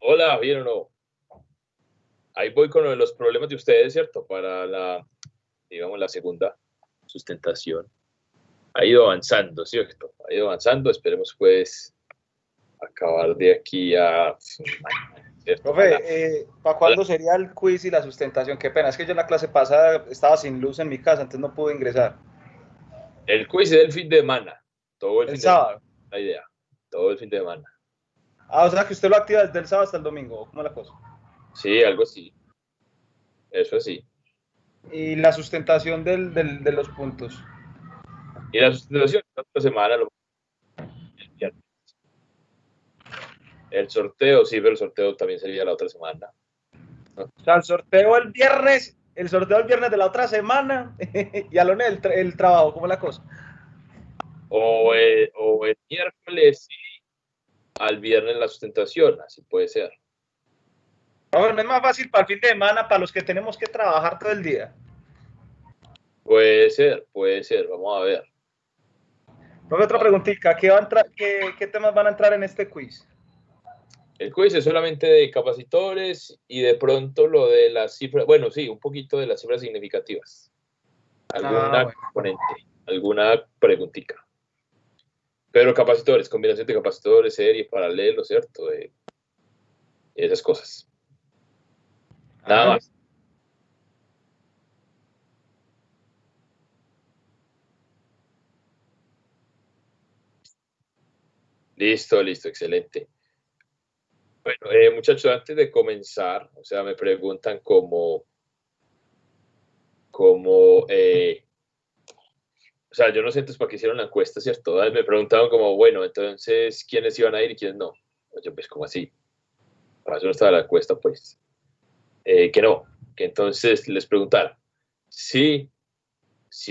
Hola, ¿bien o no? Ahí voy con los problemas de ustedes, ¿cierto? Para digamos, la segunda sustentación. Ha ido avanzando, ¿cierto? Ha ido avanzando, esperemos pues acabar de aquí a... ¿cierto? Ojalá. Profe, ¿para cuándo sería el quiz y la sustentación? Qué pena, es que yo en la clase pasada estaba sin luz en mi casa, entonces no pude ingresar. El quiz es el fin de semana, todo el El fin de semana, sábado. la idea, todo el fin de semana. Ah, o sea que usted lo activa desde el sábado hasta el domingo, ¿cómo es la cosa? Sí, algo así, eso sí. Y la sustentación de los puntos. Y la sustentación, la otra semana, el viernes. El sorteo, sí, pero el sorteo también sería la otra semana, ¿no? O sea, el sorteo el viernes de la otra semana y a lunes el trabajo, ¿cómo es la cosa? O el miércoles y al viernes la sustentación, así puede ser. Profe, no es más fácil para el fin de semana, para los que tenemos que trabajar todo el día. Puede ser, vamos a ver. Profe, otra preguntita, ¿qué temas van a entrar en este quiz? El quiz es solamente de capacitores y de pronto lo de las cifras, bueno, sí, un poquito de las cifras significativas. Ah, Alguna bueno. componente, alguna preguntita. Pero capacitores, combinación de capacitores, serie, paralelo, ¿cierto? Esas cosas. Nada Ah, más. Listo, listo, excelente. Bueno, muchachos, antes de comenzar, o sea, me preguntan cómo, o sea, yo no sé entonces para qué hicieron la encuesta, ¿cierto? Me preguntaban como, bueno, entonces, ¿quiénes iban a ir y quiénes no? Yo, pues, como así? Para eso no estaba la encuesta, pues. Que no, que entonces les preguntaron, si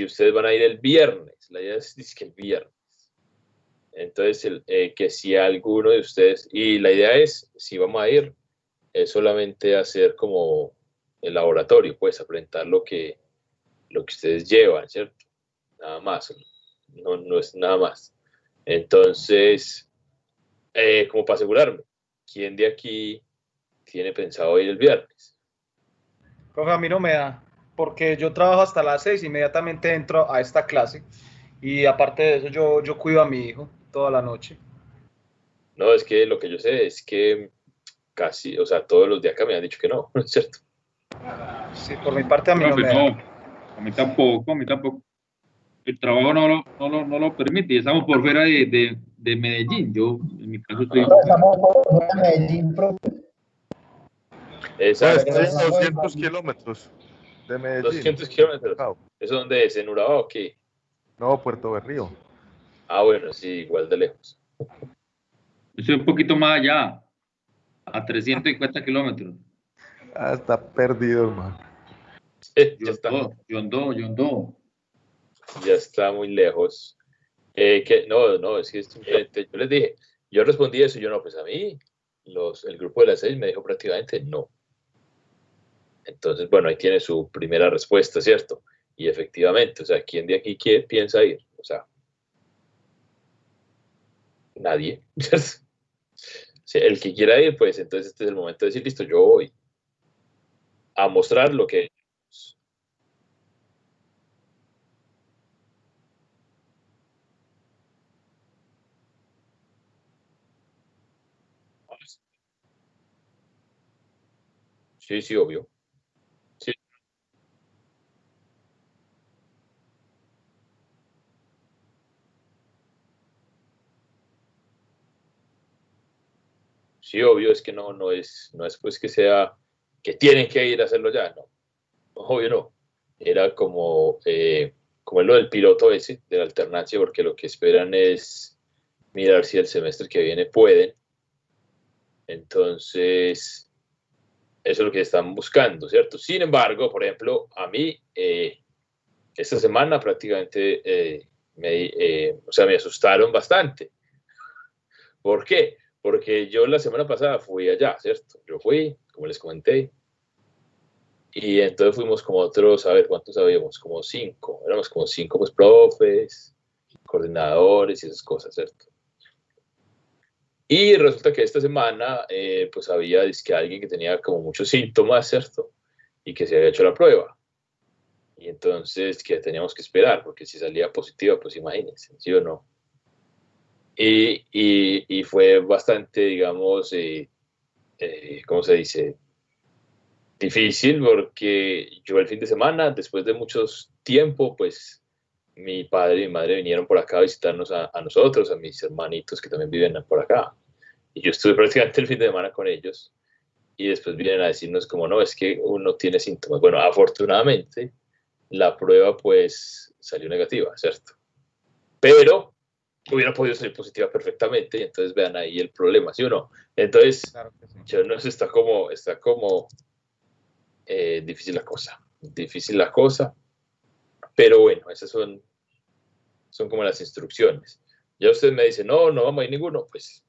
ustedes van a ir el viernes, la idea es que el viernes. Entonces, que si alguno de ustedes, y la idea es, si vamos a ir, es solamente hacer como el laboratorio, pues, presentar lo que ustedes llevan, ¿cierto? Nada más, no, no es nada más. Entonces, como para asegurarme, ¿quién de aquí tiene pensado ir el viernes? profe, a mí no me da, porque yo trabajo hasta las 6, inmediatamente entro a esta clase y aparte de eso yo cuido a mi hijo toda la noche. No, es que lo que yo sé es que casi, o sea, todos los de acá me han dicho que no, ¿no es cierto? Sí, por mi parte a mí no Profe, me da. no, a mí tampoco. El trabajo no lo permite y estamos por fuera de Medellín. Yo, en mi caso, estoy. Estamos por Medellín, profe. Exacto, Pues estoy a 200 kilómetros de Medellín. 200 kilómetros. ¿Eso dónde es? ¿En Urabá o qué? No, Puerto Berrío. Ah, bueno, sí, igual de lejos. Estoy un poquito más allá, a 350 kilómetros. Ah, está perdido, hermano. Ya ya está muy lejos. No, no, es que simplemente, yo les dije, yo respondí eso, yo no, pues a mí, el grupo de las 6 me dijo prácticamente no. Entonces, bueno, ahí tiene su primera respuesta, ¿cierto? Y efectivamente, o sea, ¿quién de aquí piensa ir? O sea, nadie. Sí, el que quiera ir, pues entonces este es el momento de decir, listo, yo voy a mostrar lo que... Sí, sí, obvio. Sí, sí, obvio, es que no, no es pues que sea que tienen que ir a hacerlo ya, no, obvio no. Era como lo del piloto ese, de la alternancia, porque lo que esperan es mirar si el semestre que viene pueden. Entonces, eso es lo que están buscando, ¿cierto? Sin embargo, por ejemplo, a mí, esta semana prácticamente, o sea, me asustaron bastante. ¿Por qué? Porque yo la semana pasada fui allá, ¿cierto? Yo fui, como les comenté, y entonces fuimos como otros, a ver, ¿cuántos habíamos? Como 5, éramos como 5 pues profes, coordinadores y esas cosas, ¿cierto? Y resulta que esta semana, pues había que alguien que tenía como muchos síntomas, ¿cierto? Y que se había hecho la prueba. Y entonces que teníamos que esperar, porque si salía positiva, pues imagínense, ¿sí o no? Y fue bastante, digamos, ¿cómo se dice? Difícil, porque yo el fin de semana, después de muchos tiempo, pues mi padre y mi madre vinieron por acá a visitarnos a nosotros, a mis hermanitos que también viven por acá. Y yo estuve prácticamente el fin de semana con ellos. Y después vienen a decirnos como, no, es que uno tiene síntomas. Bueno, afortunadamente, la prueba pues salió negativa, ¿cierto? Pero hubiera podido salir positiva perfectamente, y entonces vean ahí el problema, ¿sí o no? Entonces, Claro que sí. yo no sé, está como difícil la cosa, pero bueno, esas son como las instrucciones. Ya usted me dice, no, no vamos a ir ninguno, pues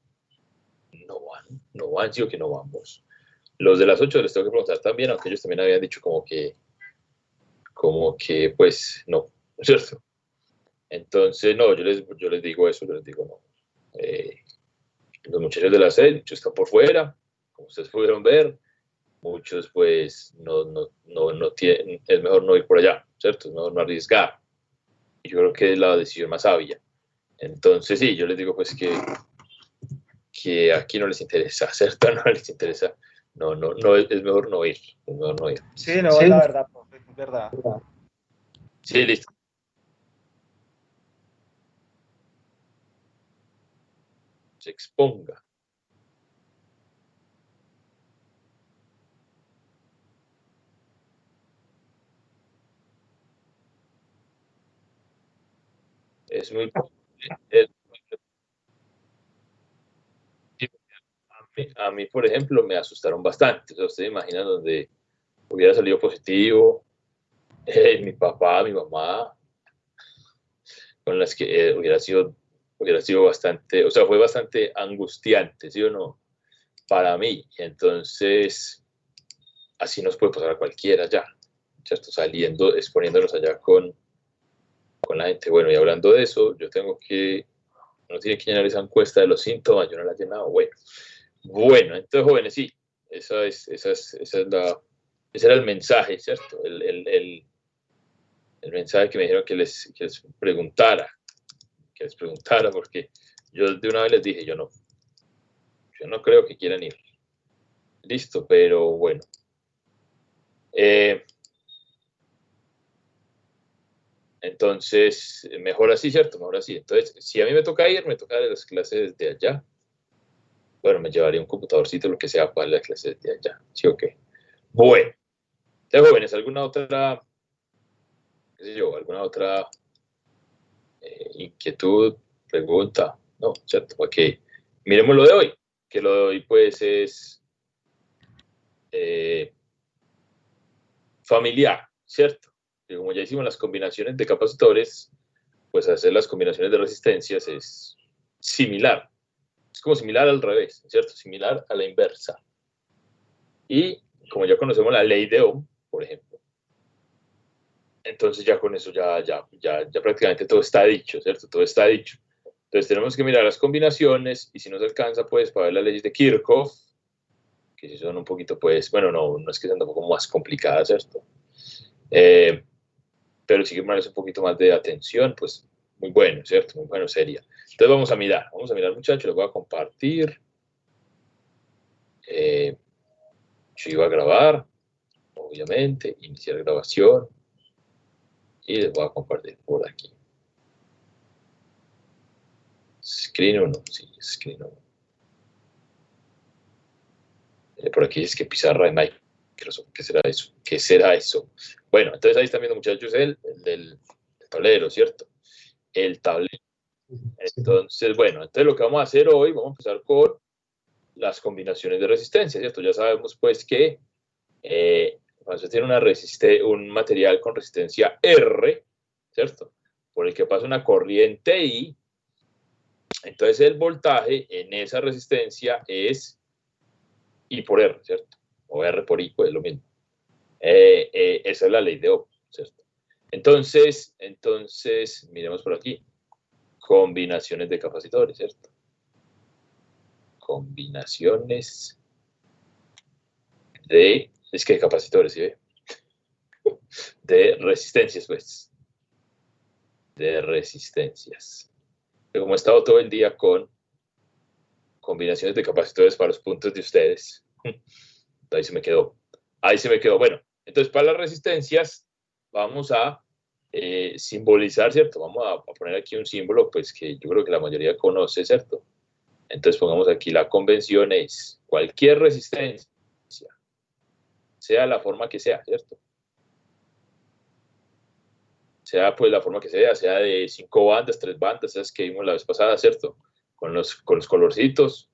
no van, sí o que no vamos. Los de las 8 les tengo que preguntar también, aunque ellos también habían dicho como que pues, no, ¿no es cierto? Entonces, no, yo les digo eso, yo les digo, no. Los muchachos de la sede, muchos están por fuera, como ustedes pudieron ver, muchos pues no tienen, es mejor no ir por allá, ¿cierto? No arriesgar. Y yo creo que es la decisión más sabia. Entonces, sí, yo les digo pues que aquí no les interesa, ¿cierto? No les interesa. No, es mejor no ir. Es mejor no ir. Sí, no, es la verdad, profe, es verdad. Sí, listo. Se exponga. Es muy... es- a mí, por ejemplo, me asustaron bastante. O sea, ustedes imaginan donde hubiera salido positivo, mi papá, mi mamá, con las que hubiera sido bastante, o sea, fue bastante angustiante, ¿sí o no? Para mí. Entonces, así nos puede pasar a cualquiera ya, ¿cierto? Saliendo, exponiéndonos allá con la gente. Bueno, y hablando de eso, uno tiene que llenar esa encuesta de los síntomas, yo no la he llenado, bueno, entonces jóvenes, sí, ese era el mensaje, ¿cierto? El mensaje que me dijeron que les preguntara, porque yo de una vez les dije, yo no creo que quieran ir. Listo, pero bueno. Entonces, mejor así, ¿cierto? Mejor así. Entonces, si a mí me toca ir, me toca dar las clases de allá. Bueno, me llevaría un computadorcito, lo que sea, para las clases de allá. ¿Sí o qué? Bueno, ya jóvenes, ¿alguna otra, qué sé yo, alguna otra inquietud, pregunta? No, ¿cierto? Ok. Miremos lo de hoy, que lo de hoy pues es eh, familiar, ¿cierto? Que como ya hicimos las combinaciones de capacitores, pues hacer las combinaciones de resistencias es similar. Es como similar al revés, ¿cierto? Similar a la inversa. Y como ya conocemos la ley de Ohm, por ejemplo, entonces ya con eso ya prácticamente todo está dicho, ¿cierto? Todo está dicho. Entonces tenemos que mirar las combinaciones y si nos alcanza, pues, para ver las leyes de Kirchhoff, que si son un poquito, pues, bueno, no es que sean un poco más complicadas, ¿cierto? Pero sí que merece un poquito más de atención, pues, muy bueno, ¿cierto? Muy bueno sería. Entonces vamos a mirar muchachos, les voy a compartir. Yo iba a grabar, obviamente, iniciar grabación y les voy a compartir por aquí. Screen 1, sí, Screen 1. Por aquí es que pizarra de Microsoft, ¿qué será eso? ¿Qué será eso? Bueno, entonces ahí están viendo muchachos el del tablero, ¿cierto? El tablero. Entonces, bueno, entonces lo que vamos a hacer hoy, vamos a empezar con las combinaciones de resistencia, ¿cierto? Ya sabemos pues que cuando se tiene un material con resistencia R, ¿cierto? Por el que pasa una corriente I, entonces el voltaje en esa resistencia es I por R, ¿cierto? O R por I, pues es lo mismo. Esa es la ley de Ohm, ¿cierto? Entonces, miremos por aquí. Combinaciones de capacitores, ¿cierto? combinaciones de, es que de capacitores, ¿sí ve? De resistencias, pues. De resistencias. Pero como he estado todo el día con combinaciones de capacitores para los puntos de ustedes, ahí se me quedó. Ahí se me quedó. Bueno, entonces para las resistencias vamos a simbolizar, ¿cierto? Vamos a poner aquí un símbolo, pues que yo creo que la mayoría conoce, ¿cierto? Entonces pongamos aquí la convención es cualquier resistencia, sea la forma que sea, ¿cierto? Sea pues la forma que sea de 5 bandas, 3 bandas, esas que vimos la vez pasada, ¿cierto? Con los colorcitos,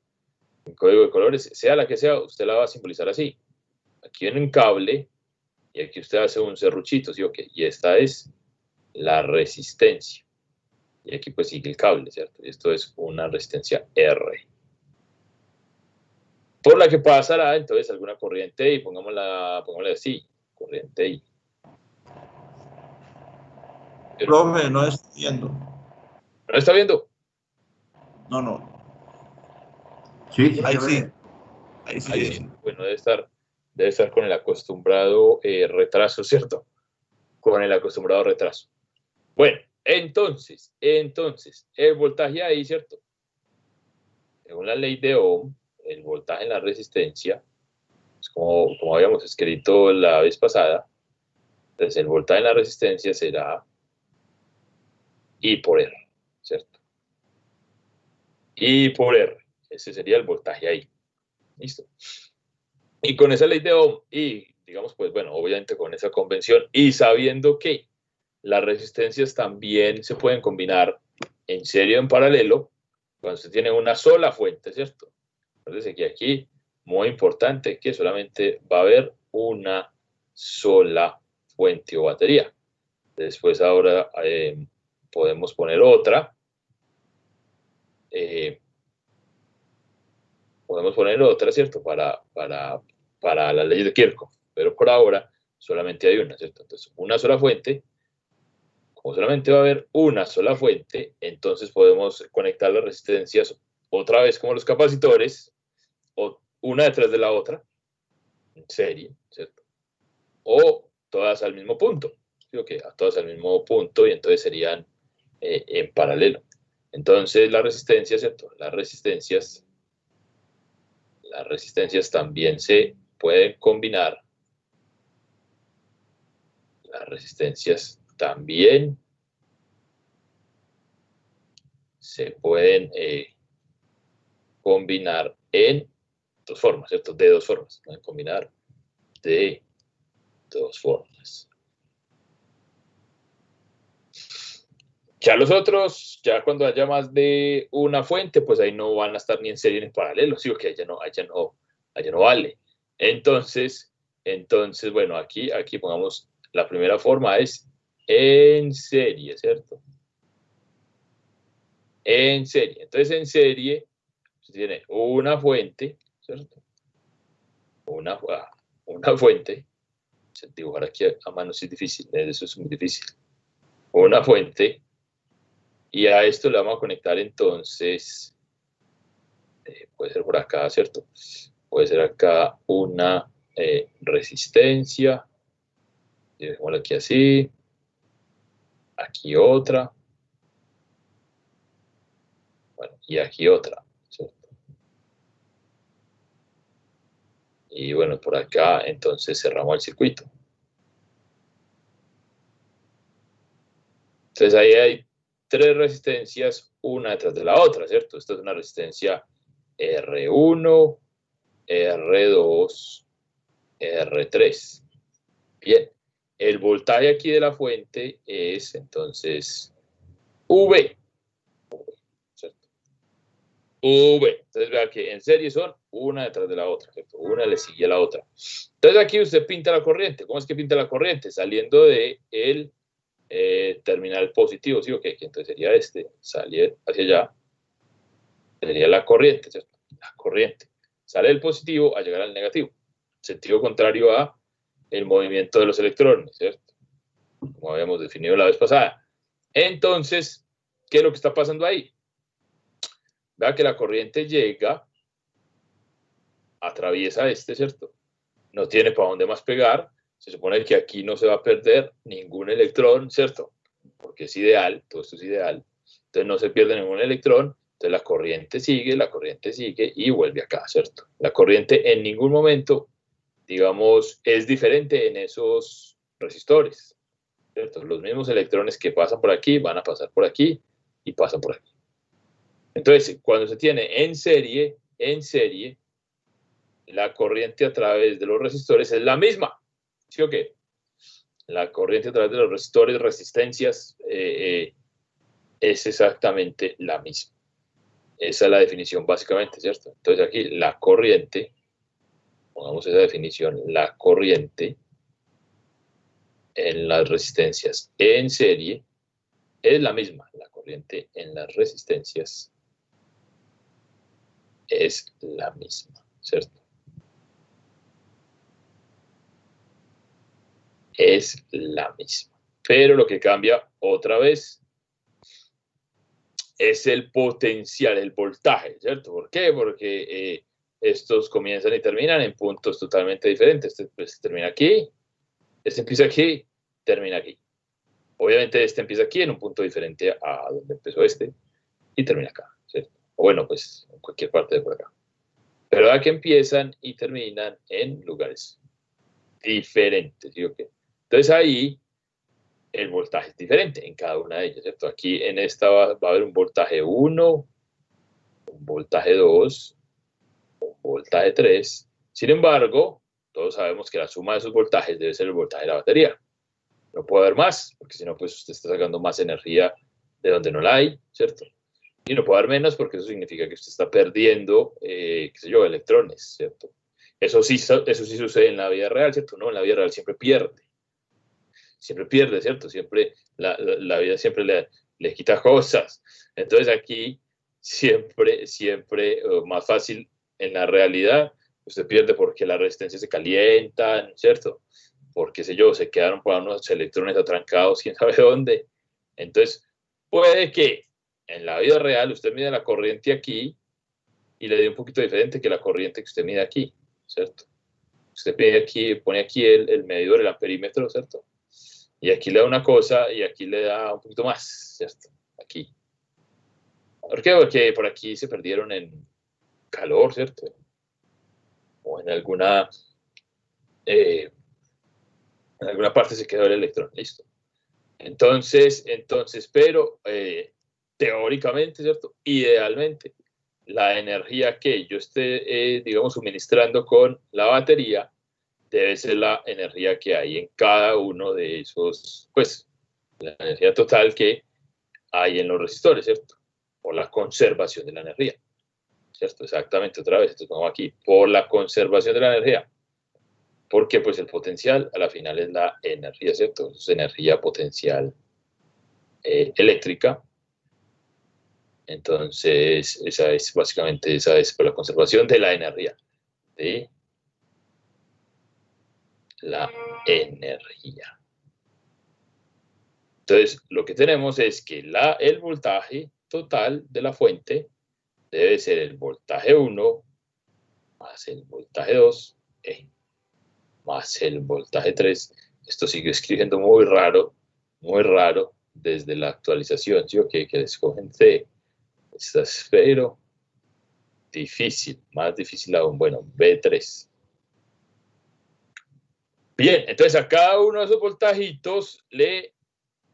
el código de colores, sea la que sea, usted la va a simbolizar así. Aquí viene un cable y aquí usted hace un serruchito, ¿sí o qué? Y esta es la resistencia. Y aquí pues sigue el cable, ¿cierto? Y esto es una resistencia R. Por la que pasará entonces alguna corriente I, pongámosla así, corriente I. Profe, no estoy viendo. ¿No está viendo? No. Sí, Ahí sí. Ahí sí. Ahí sí. Bueno, debe estar con el acostumbrado retraso, ¿cierto? Con el acostumbrado retraso. Bueno, entonces, el voltaje ahí, ¿cierto? Según la ley de Ohm, el voltaje en la resistencia, pues como habíamos escrito la vez pasada, entonces el voltaje en la resistencia será I por R, ¿cierto? I por R, ese sería el voltaje ahí. ¿Listo? Y con esa ley de Ohm, y digamos, pues bueno, obviamente con esa convención, y sabiendo que las resistencias también se pueden combinar en serie o en paralelo, cuando usted tiene una sola fuente, ¿cierto? Entonces aquí, muy importante, que solamente va a haber una sola fuente o batería. Después ahora podemos poner otra. ¿Cierto? Para la ley de Kirchhoff. Pero por ahora solamente hay una, ¿cierto? Entonces, una sola fuente. Como solamente va a haber una sola fuente, entonces podemos conectar las resistencias otra vez como los capacitores, o una detrás de la otra, en serie, ¿cierto? O todas al mismo punto. ¿Sí? Okay, a todas al mismo punto y entonces serían en paralelo. Entonces las resistencias, ¿cierto? Las resistencias también se pueden combinar. Las resistencias también se pueden combinar en dos formas, ¿cierto? De dos formas. Pueden combinar de dos formas. Ya los otros, ya cuando haya más de una fuente, pues ahí no van a estar ni en serie ni en paralelo, sí, que allá no vale. Entonces, bueno, aquí pongamos, la primera forma es en serie, ¿cierto? En serie. Entonces, en serie, se tiene una fuente, ¿cierto? Una fuente. Dibujar aquí a mano sí es difícil, eso es muy difícil. Una fuente. Y a esto le vamos a conectar entonces, puede ser por acá, ¿cierto? Puede ser acá una resistencia. Dejémosla aquí así. Aquí otra. Bueno, y aquí otra, ¿cierto? Y bueno, por acá entonces cerramos el circuito. Entonces ahí hay tres resistencias, una detrás de la otra, ¿cierto? Esta es una resistencia R1, R2, R3. Bien, el voltaje aquí de la fuente es entonces V, ¿cierto? V. Entonces vea que en serie son una detrás de la otra, ¿cierto? Una le sigue a la otra. Entonces aquí usted pinta la corriente. ¿Cómo es que pinta la corriente? Saliendo de el terminal positivo, ¿sí? Okay, que entonces sería salir hacia allá, sería la corriente, ¿cierto? La corriente. Sale del positivo a llegar al negativo. Sentido contrario a el movimiento de los electrones, ¿cierto? Como habíamos definido la vez pasada. Entonces, ¿qué es lo que está pasando ahí? Vea que la corriente llega atraviesa este, ¿cierto? No tiene para dónde más pegar. Se supone que aquí no se va a perder ningún electrón, ¿cierto? Porque es ideal, todo esto es ideal. Entonces no se pierde ningún electrón. Entonces la corriente sigue y vuelve acá, ¿cierto? La corriente en ningún momento, digamos, es diferente en esos resistores, ¿cierto? Los mismos electrones que pasan por aquí van a pasar por aquí y pasan por aquí. Entonces, cuando se tiene en serie, la corriente a través de los resistores es la misma, ¿sí o qué? La corriente a través de los resistores, resistencias, es exactamente la misma. Esa es la definición básicamente, ¿cierto? Entonces aquí la corriente, pongamos esa definición, la corriente en las resistencias en serie es la misma. La corriente en las resistencias es la misma, ¿cierto? Es la misma. Pero lo que cambia otra vez es el potencial, el voltaje, ¿cierto? ¿Por qué? Porque estos comienzan y terminan en puntos totalmente diferentes. Este pues, termina aquí, este empieza aquí, termina aquí. Obviamente este empieza aquí en un punto diferente a donde empezó este y termina acá, ¿cierto? O bueno, pues en cualquier parte de por acá. Pero aquí empiezan y terminan en lugares diferentes, ¿sí o qué? Entonces ahí el voltaje es diferente en cada una de ellas, ¿cierto? Aquí en esta va a haber un voltaje 1, un voltaje 2, un voltaje 3. Sin embargo, todos sabemos que la suma de esos voltajes debe ser el voltaje de la batería. No puede haber más, porque si no, pues usted está sacando más energía de donde no la hay, ¿cierto? Y no puede haber menos, porque eso significa que usted está perdiendo, qué sé yo, electrones, ¿cierto? Eso sí sucede en la vida real, ¿cierto? No, en la vida real siempre pierde, ¿cierto? Siempre, la vida siempre le quita cosas. Entonces aquí, siempre, más fácil en la realidad, usted pierde porque las resistencias se calientan, ¿cierto? Porque, qué sé yo, se quedaron por unos electrones atrancados, quién sabe dónde. Entonces, puede que en la vida real usted mide la corriente aquí y le dé un poquito diferente que la corriente que usted mide aquí, ¿cierto? Usted pone aquí el medidor, el amperímetro, ¿cierto? Y aquí le da una cosa y aquí le da un poquito más, ¿cierto? Aquí. ¿Por qué? Porque por aquí se perdieron en calor, ¿cierto? O en alguna parte se quedó el electrón, listo. Entonces, pero teóricamente, ¿cierto? Idealmente, la energía que yo esté, digamos, suministrando con la batería debe ser la energía que hay en cada uno de esos, pues, la energía total que hay en los resistores, ¿cierto? Por la conservación de la energía, ¿cierto? Exactamente, otra vez, entonces vamos aquí, por la conservación de la energía, porque pues el potencial a la final es la energía, ¿cierto? Es energía potencial eléctrica. Entonces, esa es por la conservación de la energía, de la energía. Entonces, lo que tenemos es que el voltaje total de la fuente debe ser el voltaje 1 más el voltaje 2 más el voltaje 3. Esto sigue escribiendo muy raro desde la actualización, ¿sí? Que escogen C. Esta es pero difícil, más difícil aún. Bueno, B3. Bien, entonces a cada uno de esos voltajitos le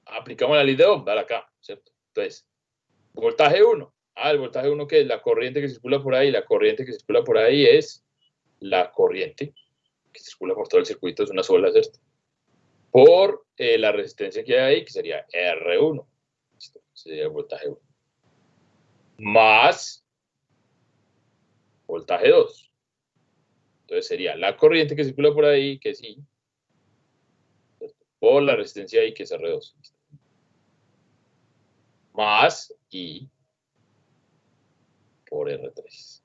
aplicamos la ley de Ohm, dale acá, ¿cierto? Entonces, voltaje 1. El voltaje 1 que es la corriente que circula por ahí, la corriente que circula por ahí es la corriente que circula por todo el circuito, es una sola, ¿cierto? Por la resistencia que hay ahí, que sería R1. ¿Listo? Sería el voltaje 1. Más voltaje 2. Entonces sería la corriente que circula por ahí, que es I, por la resistencia I, que es R2. Más I por R3.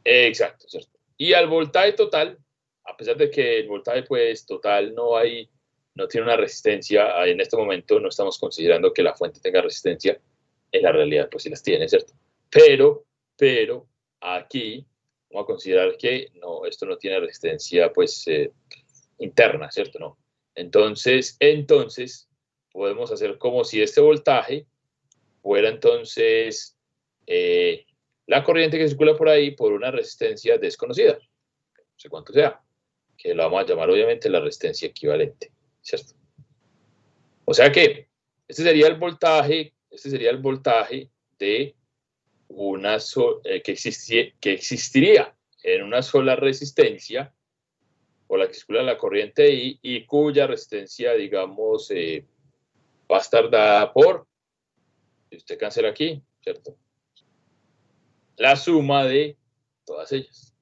Exacto, ¿cierto? Y al voltaje total, a pesar de que el voltaje pues total no tiene una resistencia, en este momento no estamos considerando que la fuente tenga resistencia, en la realidad pues sí las tiene, ¿cierto? Pero aquí vamos a considerar que no, esto no tiene resistencia pues interna, ¿cierto? No. Entonces podemos hacer como si este voltaje fuera entonces la corriente que circula por ahí por una resistencia desconocida, no sé cuánto sea, que la vamos a llamar obviamente la resistencia equivalente, ¿cierto? O sea que este sería el voltaje de una que existiría en una sola resistencia por la que circula la corriente y cuya resistencia, digamos, va a estar dada por, si usted cancela aquí, ¿cierto? La suma de todas ellas.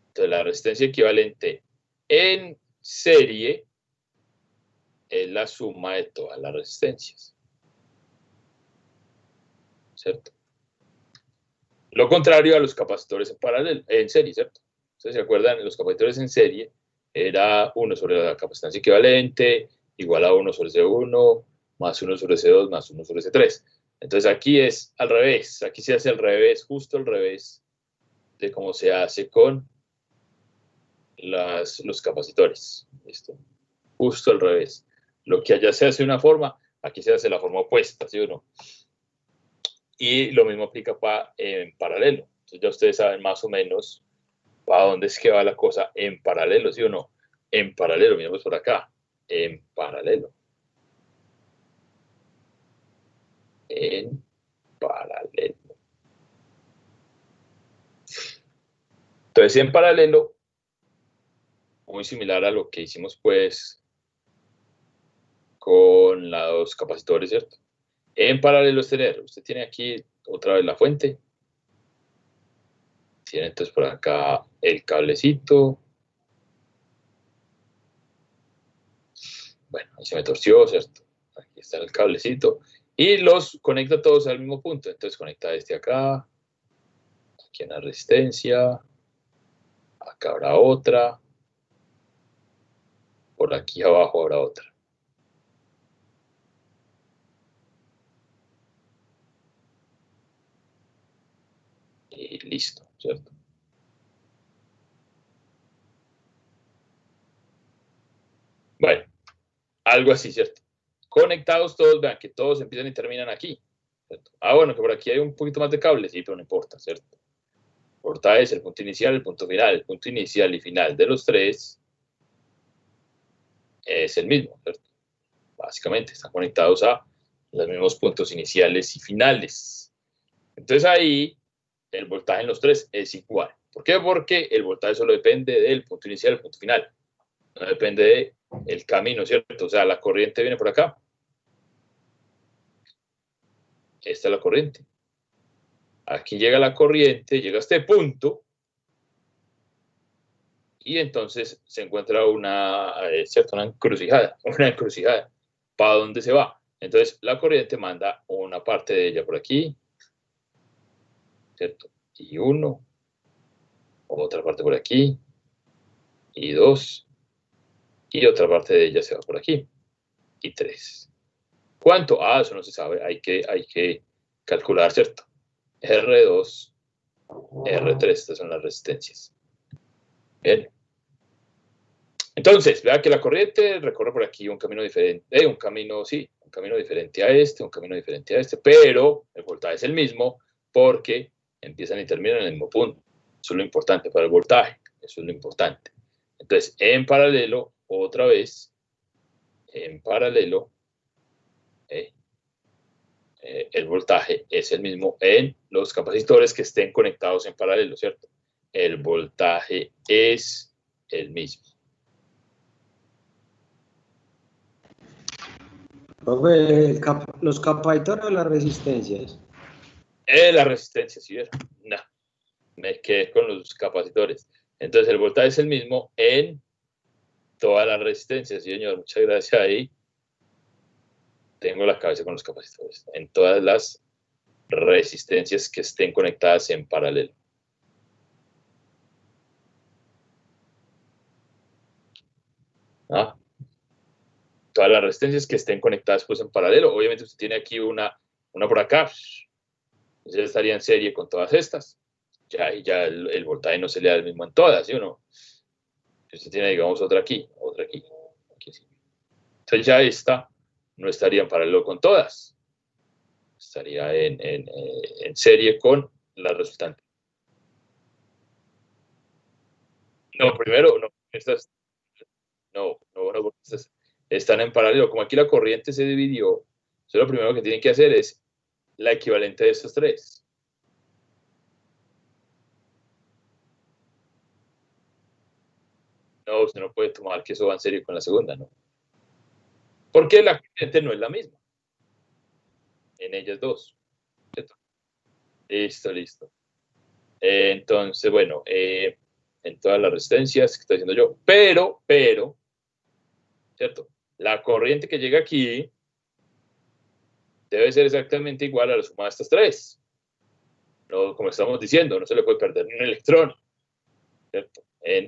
Entonces, la resistencia equivalente en serie es la suma de todas las resistencias, ¿cierto? Lo contrario a los capacitores en paralelo, en serie, ¿cierto? Ustedes se acuerdan, los capacitores en serie era 1 sobre la capacidad equivalente igual a 1 sobre C1 más 1 sobre C2 más 1 sobre C3. Entonces aquí es al revés, aquí se hace al revés, justo al revés de cómo se hace con los capacitores. ¿Listo? Justo al revés. Lo que allá se hace de una forma, aquí se hace la forma opuesta, ¿sí o no? Y lo mismo aplica en paralelo. Entonces ya ustedes saben más o menos para dónde es que va la cosa en paralelo, ¿sí o no? En paralelo, miremos por acá. En paralelo. En paralelo. Entonces, en paralelo, muy similar a lo que hicimos, pues, con los capacitores, ¿cierto? En paralelo es tener, usted tiene aquí otra vez la fuente. Tiene entonces por acá el cablecito. Bueno, ahí se me torció, ¿cierto? Aquí está el cablecito. Y los conecta todos al mismo punto. Entonces conecta este acá. Aquí en la resistencia. Acá habrá otra. Por aquí abajo habrá otra. Y listo, ¿cierto? Bueno, algo así, ¿cierto? Conectados todos, vean que todos empiezan y terminan aquí, ¿cierto? Bueno, que por aquí hay un poquito más de cable, sí, pero no importa, ¿cierto? Importa es el punto inicial, el punto final. El punto inicial y final de los tres es el mismo, ¿cierto? Básicamente están conectados a los mismos puntos iniciales y finales. Entonces ahí el voltaje en los tres es igual. ¿Por qué? Porque el voltaje solo depende del punto inicial y el punto final. No depende del camino, ¿cierto? O sea, la corriente viene por acá. Esta es la corriente. Aquí llega la corriente, llega a este punto y entonces se encuentra ¿cierto? Una encrucijada. ¿Para dónde se va? Entonces la corriente manda una parte de ella por aquí, ¿cierto? Y 1, otra parte por aquí, y 2, y otra parte de ella se va por aquí, y 3. ¿Cuánto? Eso no se sabe, hay que calcular, ¿cierto? R2, R3, estas son las resistencias. Bien. Entonces, vea que la corriente recorre por aquí un camino diferente, un camino diferente a este, pero el voltaje es el mismo porque empiezan y terminan en el mismo punto. Eso es lo importante para el voltaje, eso es lo importante. Entonces, en paralelo, otra vez, en paralelo, el voltaje es el mismo en los capacitores que estén conectados en paralelo, ¿cierto? El voltaje es el mismo. Los capacitores o las resistencias. Las resistencias, ¿sí? No, me quedé con los capacitores. Entonces el voltaje es el mismo en todas las resistencias, sí, señor, muchas gracias ahí. Tengo la cabeza con los capacitores. En todas las resistencias que estén conectadas en paralelo. Todas las resistencias que estén conectadas pues en paralelo. Obviamente usted tiene aquí una por acá. Ya estaría en serie con todas estas. ya el voltaje no se le da el mismo en todas, ¿sí o no? Si usted tiene, digamos, otra aquí sí. Entonces ya esta no estaría en paralelo con todas, estaría en serie con la resultante. No, primero, no, estas no, porque estas están en paralelo. Como aquí la corriente se dividió, entonces lo primero que tienen que hacer es la equivalente de estos tres. No, usted no puede tomar que eso va en serio con la segunda, ¿no? Porque la corriente no es la misma en ellas dos. ¿Cierto? Listo. Entonces, bueno, en todas las resistencias que estoy diciendo yo, pero, ¿cierto? La corriente que llega aquí debe ser exactamente igual a la suma de estas tres. No, como estamos diciendo, no se le puede perder ni un electrón, ¿cierto?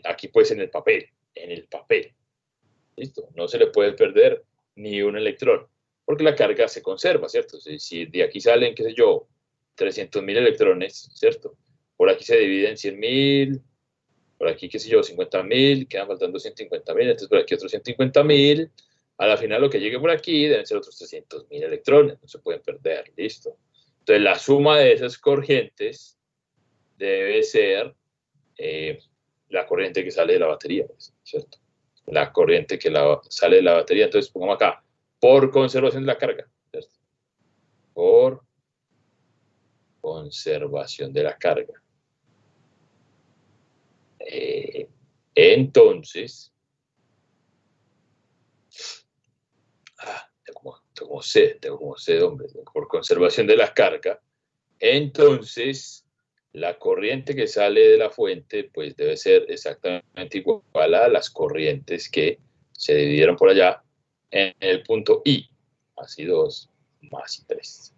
Aquí pues en el papel, ¿listo? No se le puede perder ni un electrón, porque la carga se conserva, ¿cierto? Si de aquí salen, qué sé yo, 300.000 electrones, ¿cierto? Por aquí se dividen 100.000, por aquí, qué sé yo, 50.000, quedan faltando 150.000, entonces por aquí otros 150.000, a la final lo que llegue por aquí deben ser otros 300.000 electrones, no se pueden perder, ¿listo? Entonces la suma de esas corrientes debe ser la corriente que sale de la batería, ¿cierto? La corriente que sale de la batería, entonces pongamos acá, por conservación de la carga, ¿cierto? Por conservación de la carga. Entonces, tengo como sed, hombre, por conservación de la carga, entonces la corriente que sale de la fuente pues debe ser exactamente igual a las corrientes que se dividieron por allá en el punto I, así 2 más I3.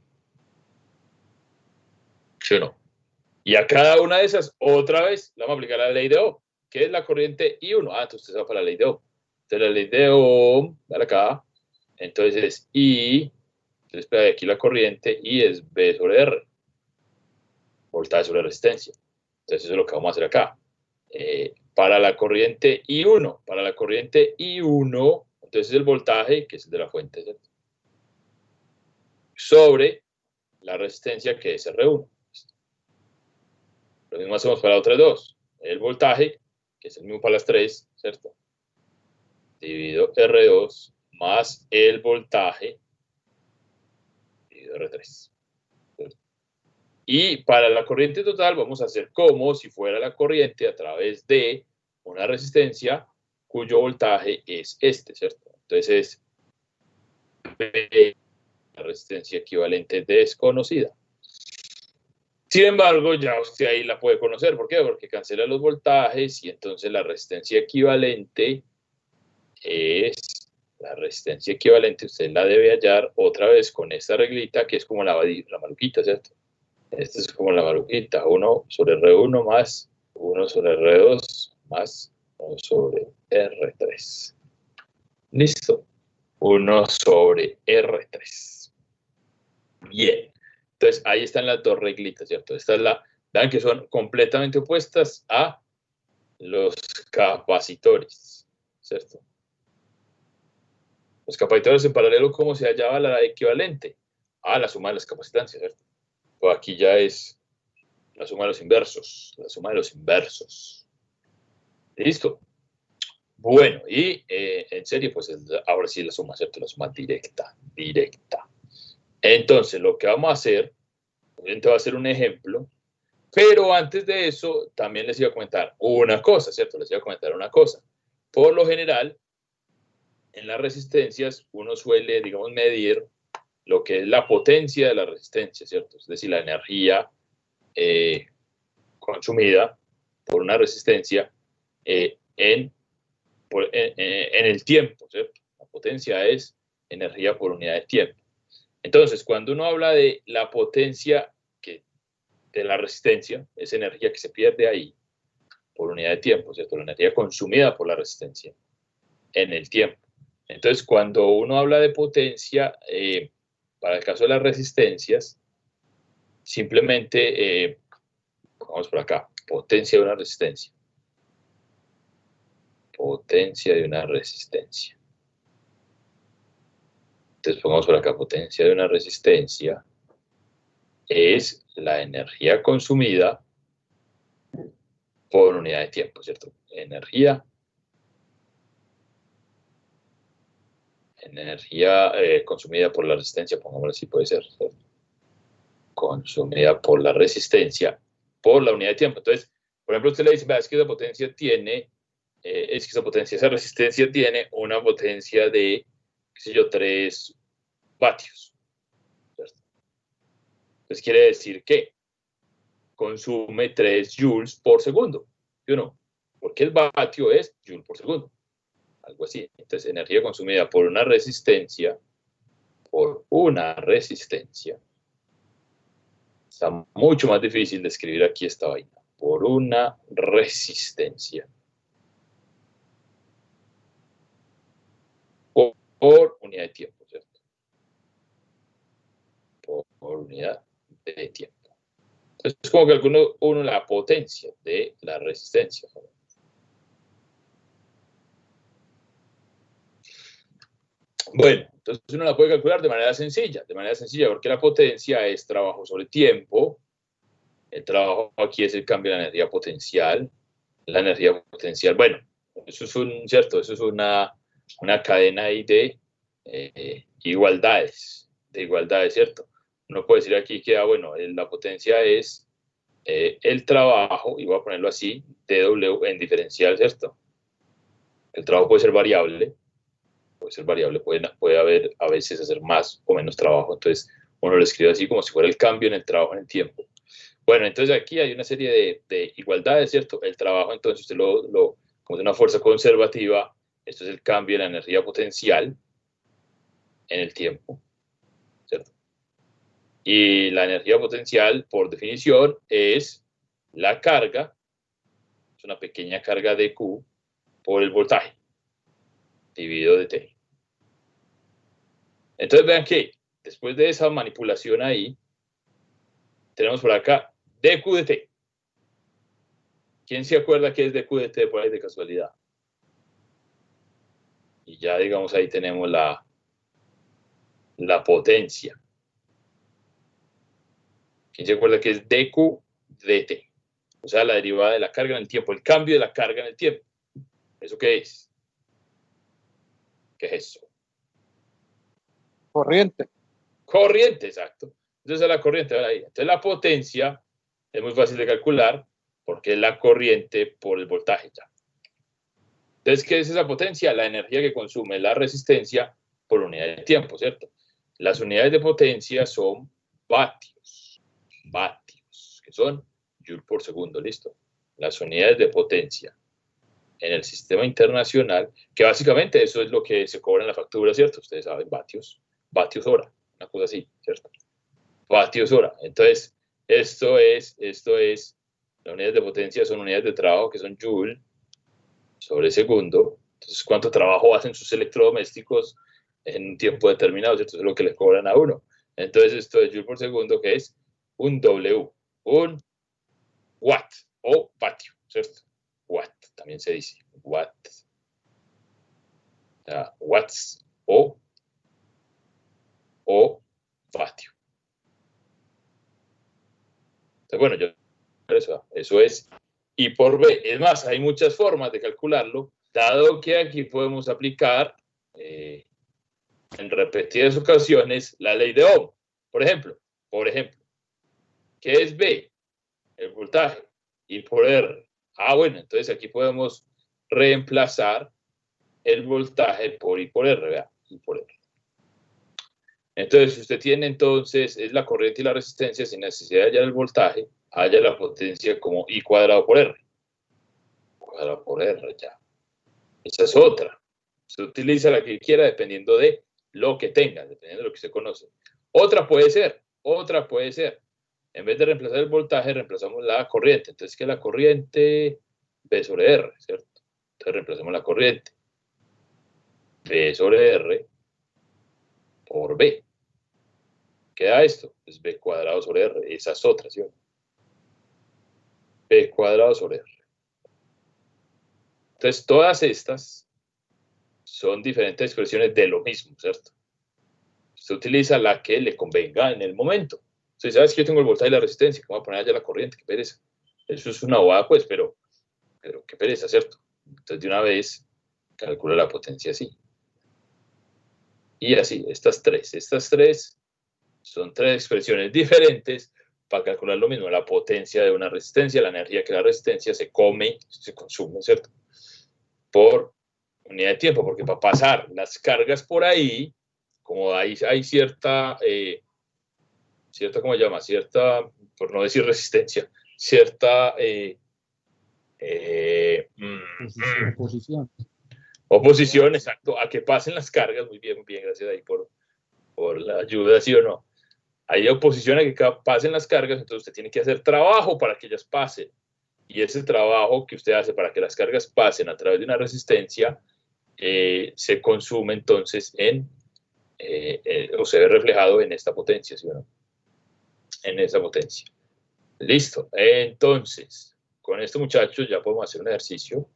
¿Sí o no? Y a cada una de esas, otra vez, le vamos a aplicar la ley de Ohm, que es la corriente I1. Entonces usted va para la ley de Ohm. Entonces la ley de Ohm, dale acá. Entonces es I, entonces aquí la corriente, I es B sobre R. Voltaje sobre resistencia. Entonces eso es lo que vamos a hacer acá. Para la corriente I1, entonces el voltaje, que es el de la fuente, ¿cierto? Sobre la resistencia, que es R1. Lo mismo hacemos para las otras dos. El voltaje, que es el mismo para las tres, ¿cierto? Dividido R2 más el voltaje dividido R3. ¿Cierto? Y para la corriente total vamos a hacer como si fuera la corriente a través de una resistencia cuyo voltaje es este, ¿cierto? Entonces es la resistencia equivalente desconocida. Sin embargo, ya usted ahí la puede conocer. ¿Por qué? Porque cancela los voltajes y entonces la resistencia equivalente es la resistencia equivalente. Usted la debe hallar otra vez con esta reglita que es como la maluquita, ¿cierto? Esta es como la maluquita. 1 sobre R1 más 1 sobre R2 más 1 sobre R3. ¿Listo? 1 sobre R3. Bien. Entonces, ahí están las dos reglitas, ¿cierto? Esta es vean que son completamente opuestas a los capacitores, ¿cierto? Los capacitores en paralelo, ¿cómo se hallaba la equivalente? La suma de las capacitancias, ¿cierto? Pues aquí ya es la suma de los inversos. ¿Listo? Bueno, y en serie, pues ahora sí la suma, ¿cierto? La suma directa. Entonces, lo que vamos a hacer, obviamente va a ser un ejemplo, pero antes de eso, también les iba a comentar una cosa, ¿cierto? Por lo general, en las resistencias, uno suele, digamos, medir lo que es la potencia de la resistencia, ¿cierto? Es decir, la energía consumida por una resistencia en el tiempo, ¿cierto? La potencia es energía por unidad de tiempo. Entonces, cuando uno habla de la potencia de la resistencia, es energía que se pierde ahí por unidad de tiempo, ¿cierto? La energía consumida por la resistencia en el tiempo. Entonces, cuando uno habla de potencia, para el caso de las resistencias, simplemente Vamos por acá. Potencia de una resistencia. Potencia de una resistencia. Entonces pongamos por acá, potencia de una resistencia es la energía consumida por unidad de tiempo, ¿cierto? Energía consumida por la resistencia, pongámoslo así, puede ser, ¿cierto? Consumida por la resistencia, por la unidad de tiempo. Entonces, por ejemplo, usted le dice, es que esa potencia tiene, esa resistencia tiene una potencia de, qué sé yo, 3 vatios. ¿Cierto? Entonces quiere decir que consume 3 joules por segundo, ¿sí o no? Porque el vatio es joule por segundo, algo así. Entonces, energía consumida por una resistencia, está mucho más difícil de escribir aquí esta vaina, por una resistencia, por unidad de tiempo, ¿cierto? Por unidad de tiempo. Entonces, como calcula uno la potencia de la resistencia. Bueno, entonces uno la puede calcular de manera sencilla, porque la potencia es trabajo sobre tiempo. El trabajo aquí es el cambio de la energía potencial. La energía potencial, bueno, eso es una cadena ahí de igualdades, ¿cierto? Uno puede decir aquí que, bueno, la potencia es el trabajo, y voy a ponerlo así, dW en diferencial, ¿cierto? El trabajo puede ser variable, puede haber a veces hacer más o menos trabajo, entonces uno lo escribe así como si fuera el cambio en el trabajo en el tiempo. Bueno, entonces aquí hay una serie de igualdades, ¿cierto? El trabajo, entonces usted como es una fuerza conservativa, esto es el cambio de la energía potencial en el tiempo, ¿cierto? Y la energía potencial, por definición, es la carga, es una pequeña carga de Q por el voltaje, dividido de T. Entonces vean que después de esa manipulación ahí, tenemos por acá dQ de T. ¿Quién se acuerda qué es dQ de T por ahí de casualidad? Y ya, digamos, ahí tenemos la potencia. ¿Quién se acuerda que es dQ de T? O sea, la derivada de la carga en el tiempo, el cambio de la carga en el tiempo. ¿Eso qué es? ¿Qué es eso? Corriente. Corriente, exacto. Entonces la corriente, ahí. Entonces la potencia es muy fácil de calcular porque es la corriente por el voltaje ya. Entonces, ¿qué es esa potencia? La energía que consume la resistencia por unidad de tiempo, ¿cierto? Las unidades de potencia son vatios, que son joule por segundo, ¿listo? Las unidades de potencia en el sistema internacional, que básicamente eso es lo que se cobra en la factura, ¿cierto? Ustedes saben, vatios hora, una cosa así, ¿cierto? Vatios hora. Entonces, esto es, las unidades de potencia son unidades de trabajo que son joule sobre segundo. Entonces, ¿cuánto trabajo hacen sus electrodomésticos en un tiempo determinado? ¿Cierto? Eso es lo que le cobran a uno. Entonces, esto es joule por segundo, que es un W, un watt o vatio, ¿cierto? Watt, también se dice watt. Watts o vatio. Entonces, bueno, eso es I por B. Es más, hay muchas formas de calcularlo, dado que aquí podemos aplicar en repetidas ocasiones la ley de Ohm. Por ejemplo, ¿qué es B? El voltaje. I por R. Bueno, entonces aquí podemos reemplazar el voltaje por I por R, ¿verdad? I por R. Entonces, si usted tiene entonces, es la corriente y la resistencia, sin necesidad de hallar el voltaje, halla la potencia como I cuadrado por R. Cuadrado por R, ya. Esa es otra. Se utiliza la que quiera dependiendo de lo que tenga, dependiendo de lo que se conoce. Otra puede ser, en vez de reemplazar el voltaje, reemplazamos la corriente. Entonces, que la corriente B sobre R, ¿cierto? Entonces, reemplazamos la corriente B sobre R por B. ¿Qué da esto? Pues B cuadrado sobre R. Esa es otra, ¿sí? P cuadrado sobre R. Entonces, todas estas son diferentes expresiones de lo mismo, ¿cierto? Usted utiliza la que le convenga en el momento. Entonces, sabes que yo tengo el voltaje y la resistencia, ¿cómo voy a poner allá la corriente? Qué pereza. Eso es una bobada, pues, pero qué pereza, ¿cierto? Entonces, de una vez, calcula la potencia así. Y así, estas tres son tres expresiones diferentes para calcular lo mismo, la potencia de una resistencia, la energía que la resistencia se come, se consume, ¿cierto? Por unidad de tiempo, porque para pasar las cargas por ahí, como hay cierta, ¿cómo se llama? Cierta, por no decir resistencia, cierta oposición, exacto, a que pasen las cargas. Muy bien, gracias ahí por la ayuda, ¿sí o no? Hay oposición a que pasen las cargas, entonces usted tiene que hacer trabajo para que ellas pasen. Y ese trabajo que usted hace para que las cargas pasen a través de una resistencia se consume entonces o se ve reflejado en esta potencia, ¿sí o no? En esa potencia. Listo. Entonces, con esto, muchachos, ya podemos hacer un ejercicio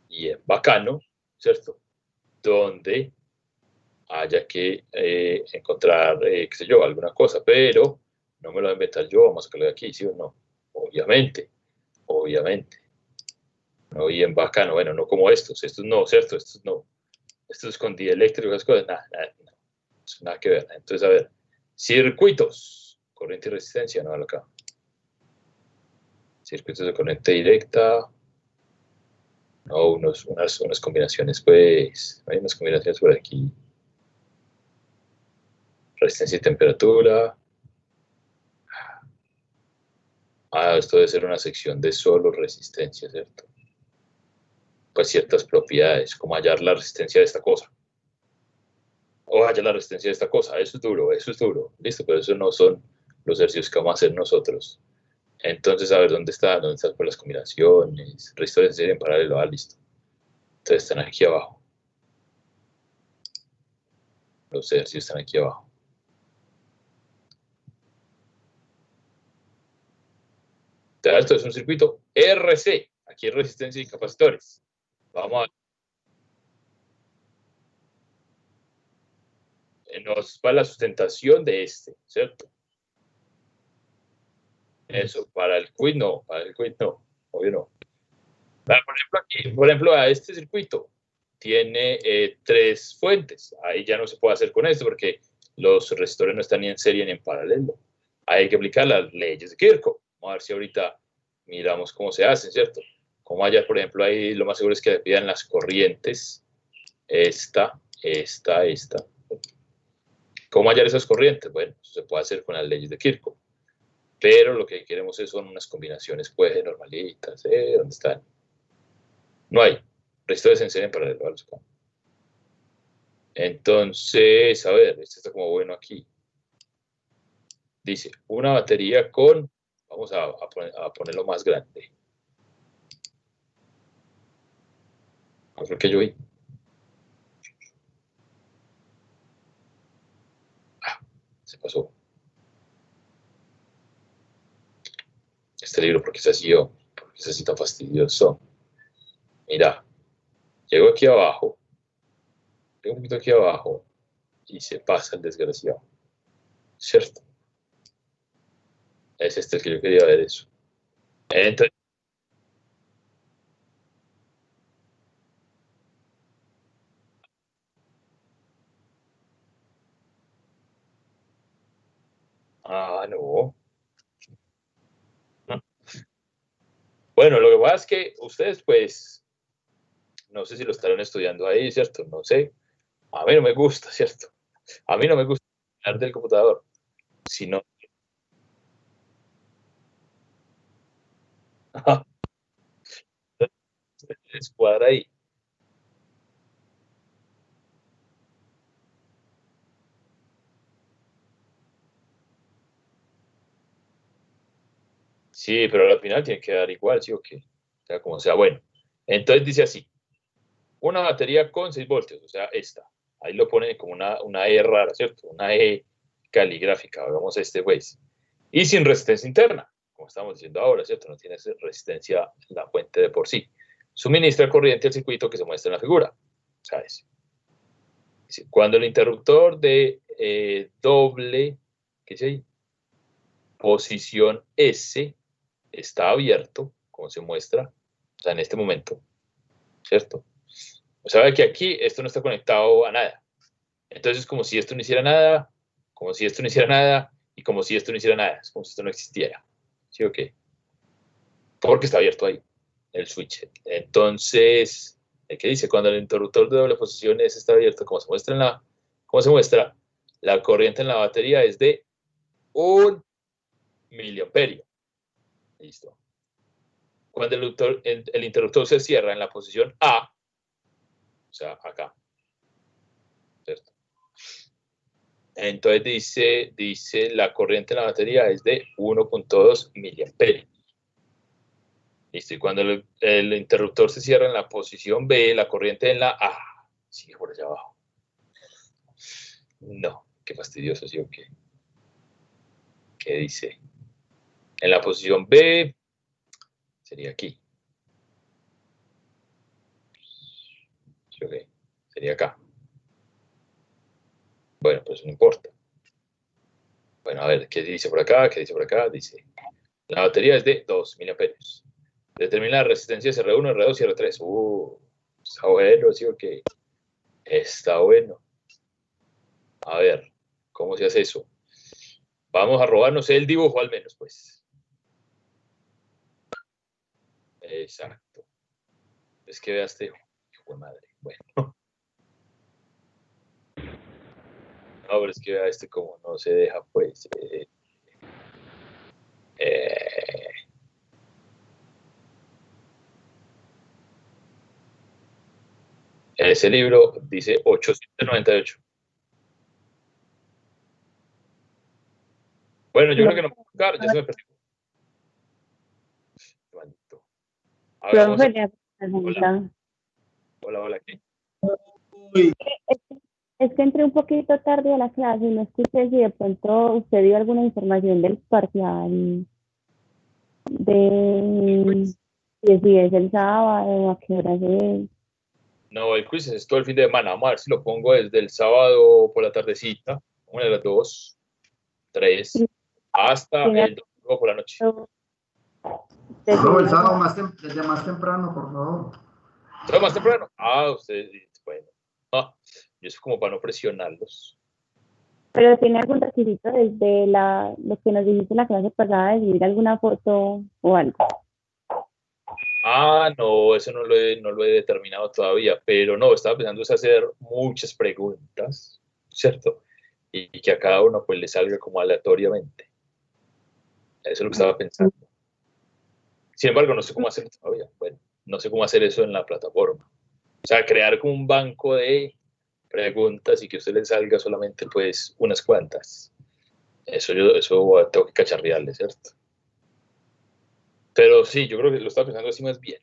bien bacano, ¿cierto? Donde haya que encontrar, qué sé yo, alguna cosa, pero no me lo voy a inventar yo, vamos a sacarlo de aquí, ¿sí o no? Obviamente. No, bien bacano, bueno, no como estos no, ¿cierto? Estos no. Estos con dieléctrico, esas cosas, nada que ver. Entonces, a ver, circuitos, corriente y resistencia, no, acá. Circuitos de corriente directa, no, unas combinaciones, pues, hay unas combinaciones por aquí. Resistencia y temperatura. Esto debe ser una sección de solo resistencia, ¿cierto? Pues ciertas propiedades, como hallar la resistencia de esta cosa. O hallar la resistencia de esta cosa. Eso es duro. Listo, pero eso no son los ejercicios que vamos a hacer nosotros. Entonces, a ver, ¿dónde están por las combinaciones? Resistores en serie en paralelo, listo. Entonces están aquí abajo. Los ejercicios están aquí abajo. Esto es un circuito RC. Aquí hay resistencia y capacitores. Vamos a nos va la sustentación de este, ¿cierto? Eso, para el quid no, obvio no. Por ejemplo, a este circuito tiene 3 fuentes. Ahí ya no se puede hacer con esto porque los resistores no están ni en serie ni en paralelo. Hay que aplicar las leyes de Kirchhoff. Vamos a ver si ahorita miramos cómo se hacen, ¿cierto? Como allá, por ejemplo, ahí lo más seguro es que le pidan las corrientes. Esta. ¿Cómo hallar esas corrientes? Bueno, eso se puede hacer con las leyes de Kirchhoff. Pero lo que queremos son unas combinaciones, pues, normalitas. ¿Dónde están? No hay. Resistores en serie en paralelo. Entonces, a ver, esto está como bueno aquí. Dice, una batería con... Vamos a ponerlo más grande. ¿Cuál fue el que yo vi? Se pasó. Este libro, ¿por qué es así tan fastidioso? Mira, llego aquí abajo, un poquito aquí abajo, y se pasa el desgraciado. ¿Cierto? Es este el que yo quería ver eso. Entonces, no. Bueno, lo que pasa es que ustedes, pues, no sé si lo estarán estudiando ahí, ¿cierto? No sé. A mí no me gusta, ¿cierto? A mí no me gusta hablar del computador, sino... Escuadra ahí. Sí, pero al final tiene que dar igual, ¿sí o qué? O sea, como sea, bueno. Entonces dice así, una batería con 6 voltios, o sea, esta. Ahí lo ponen como una E rara, ¿cierto? Una E caligráfica, hagamos este, pues. Y sin resistencia interna, como estamos diciendo ahora, ¿cierto? No tiene resistencia la fuente de por sí. Suministra corriente al circuito que se muestra en la figura. ¿Sabes? Cuando el interruptor de doble, ¿qué dice ahí? Posición S está abierto, como se muestra, o sea, en este momento, ¿cierto? O sea, que aquí esto no está conectado a nada. Entonces, como si esto no hiciera nada, como si esto no hiciera nada, y como si esto no hiciera nada. Es como si esto no existiera. ¿Sí o qué? Porque está abierto ahí, el switch. Entonces, ¿qué dice? Cuando el interruptor de doble posición S está abierto, como se muestra, la corriente en la batería es de 1 miliamperio. Listo. Cuando el interruptor se cierra en la posición A, o sea, acá, ¿cierto? Entonces dice la corriente en la batería es de 1.2 miliamperios. Listo. Y cuando el interruptor se cierra en la posición B, la corriente en la A sigue por allá abajo. No, qué fastidioso, ¿sí o qué? ¿Qué dice? En la posición B sería aquí. ¿Sí o qué? Sería acá. Bueno, pues no importa. Bueno, a ver, ¿qué dice por acá? ¿Qué dice por acá? Dice, la batería es de 2 miliamperios. Determina la resistencia R1, R2 y R3. Está bueno, ¿sí o qué? Está bueno. A ver, ¿cómo se hace eso? Vamos a robarnos el dibujo al menos, pues. Exacto. Es que vea este hijo de madre. Bueno. No, pero es que vea este como no se deja, pues. Ese libro dice 898. Bueno, yo creo que no puedo buscar, ya se me perdió. Maldito. A ver, vamos a... Hola, ¿qué? Es que entré un poquito tarde a la clase y no escuché si de pronto usted dio alguna información del parcial de si es el sábado, a qué hora es. No, el quiz es todo el fin de semana. Vamos a ver si lo pongo desde el sábado por la tardecita, una de las 2, 3, hasta el domingo por la noche. No, el sábado desde más temprano, por favor. ¿Sábado más temprano? Ustedes, bueno. Yo es como para no presionarlos. Pero tiene algún requisito desde lo que nos dijiste en la clase pasada de subir alguna foto o algo. No, eso no lo he determinado todavía, pero no, estaba pensando en hacer muchas preguntas, ¿cierto? Y que a cada uno pues le salga como aleatoriamente. Eso es lo que estaba pensando. Sin embargo, no sé cómo hacerlo todavía. Bueno, no sé cómo hacer eso en la plataforma. O sea, crear como un banco de preguntas y que a usted le salga solamente pues unas cuantas. Eso tengo que cacharrearle, ¿cierto? Pero sí, yo creo que lo estaba pensando así más bien.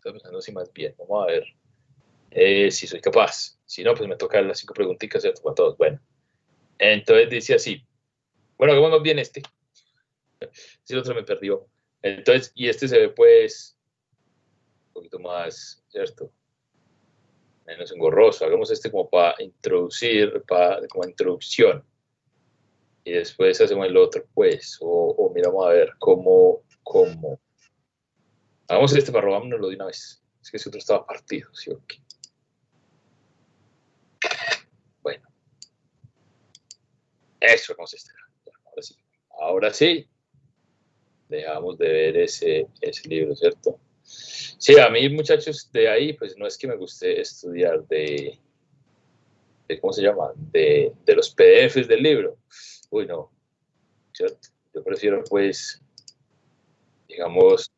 Vamos a ver si soy capaz. Si no, pues me toca las 5 preguntitas, ¿cierto? Para todos. Bueno, entonces dice así. Bueno, hagamos más bien este. Si el otro me perdió. Entonces, y este se ve pues un poquito más, ¿cierto? Menos engorroso. Hagamos este como para introducir, como introducción. Y después hacemos el otro, pues. O miramos a ver cómo. Hagamos este para robárnoslo de una vez. Es que ese otro estaba partido, ¿sí o qué? Bueno. Eso, hagamos este. Ahora sí. Dejamos de ver ese libro, ¿cierto? Sí, a mí, muchachos, de ahí, pues no es que me guste estudiar de ¿cómo se llama? De los PDFs del libro. Uy, no, ¿cierto? Yo prefiero, pues, digamos,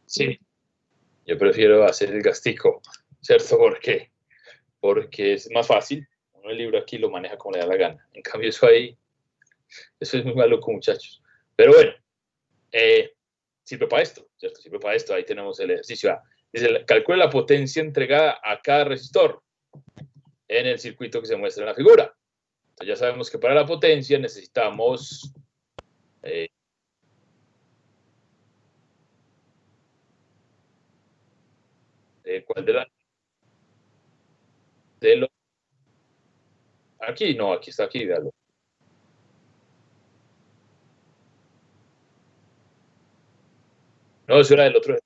sí, yo prefiero hacer el gastico, ¿cierto? ¿Por qué? Porque es más fácil. Uno el libro aquí lo maneja como le da la gana. En cambio, eso es muy maluco, muchachos. Pero bueno, sirve para esto, ¿cierto? Sirve para esto. Ahí tenemos el ejercicio. Dice, calcula la potencia entregada a cada resistor en el circuito que se muestra en la figura. Entonces ya sabemos que para la potencia necesitamos ¿Cuál de la? De los. Aquí, no, aquí está, aquí, véalo. No, eso era del otro.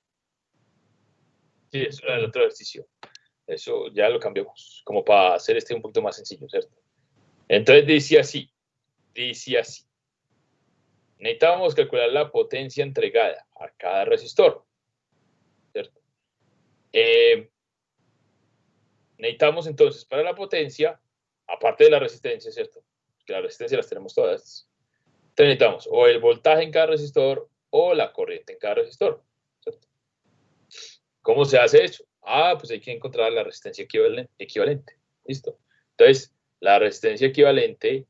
Sí, eso era del otro ejercicio. Eso ya lo cambiamos, como para hacer este un poquito más sencillo, ¿cierto? Entonces dice así. Necesitamos calcular la potencia entregada a cada resistor, ¿cierto? Necesitamos entonces para la potencia, aparte de la resistencia, ¿cierto? Que la resistencia las tenemos todas. Entonces necesitamos o el voltaje en cada resistor o la corriente en cada resistor, ¿cierto? ¿Cómo se hace eso? Pues hay que encontrar la resistencia equivalente. ¿Listo? Entonces, la resistencia equivalente,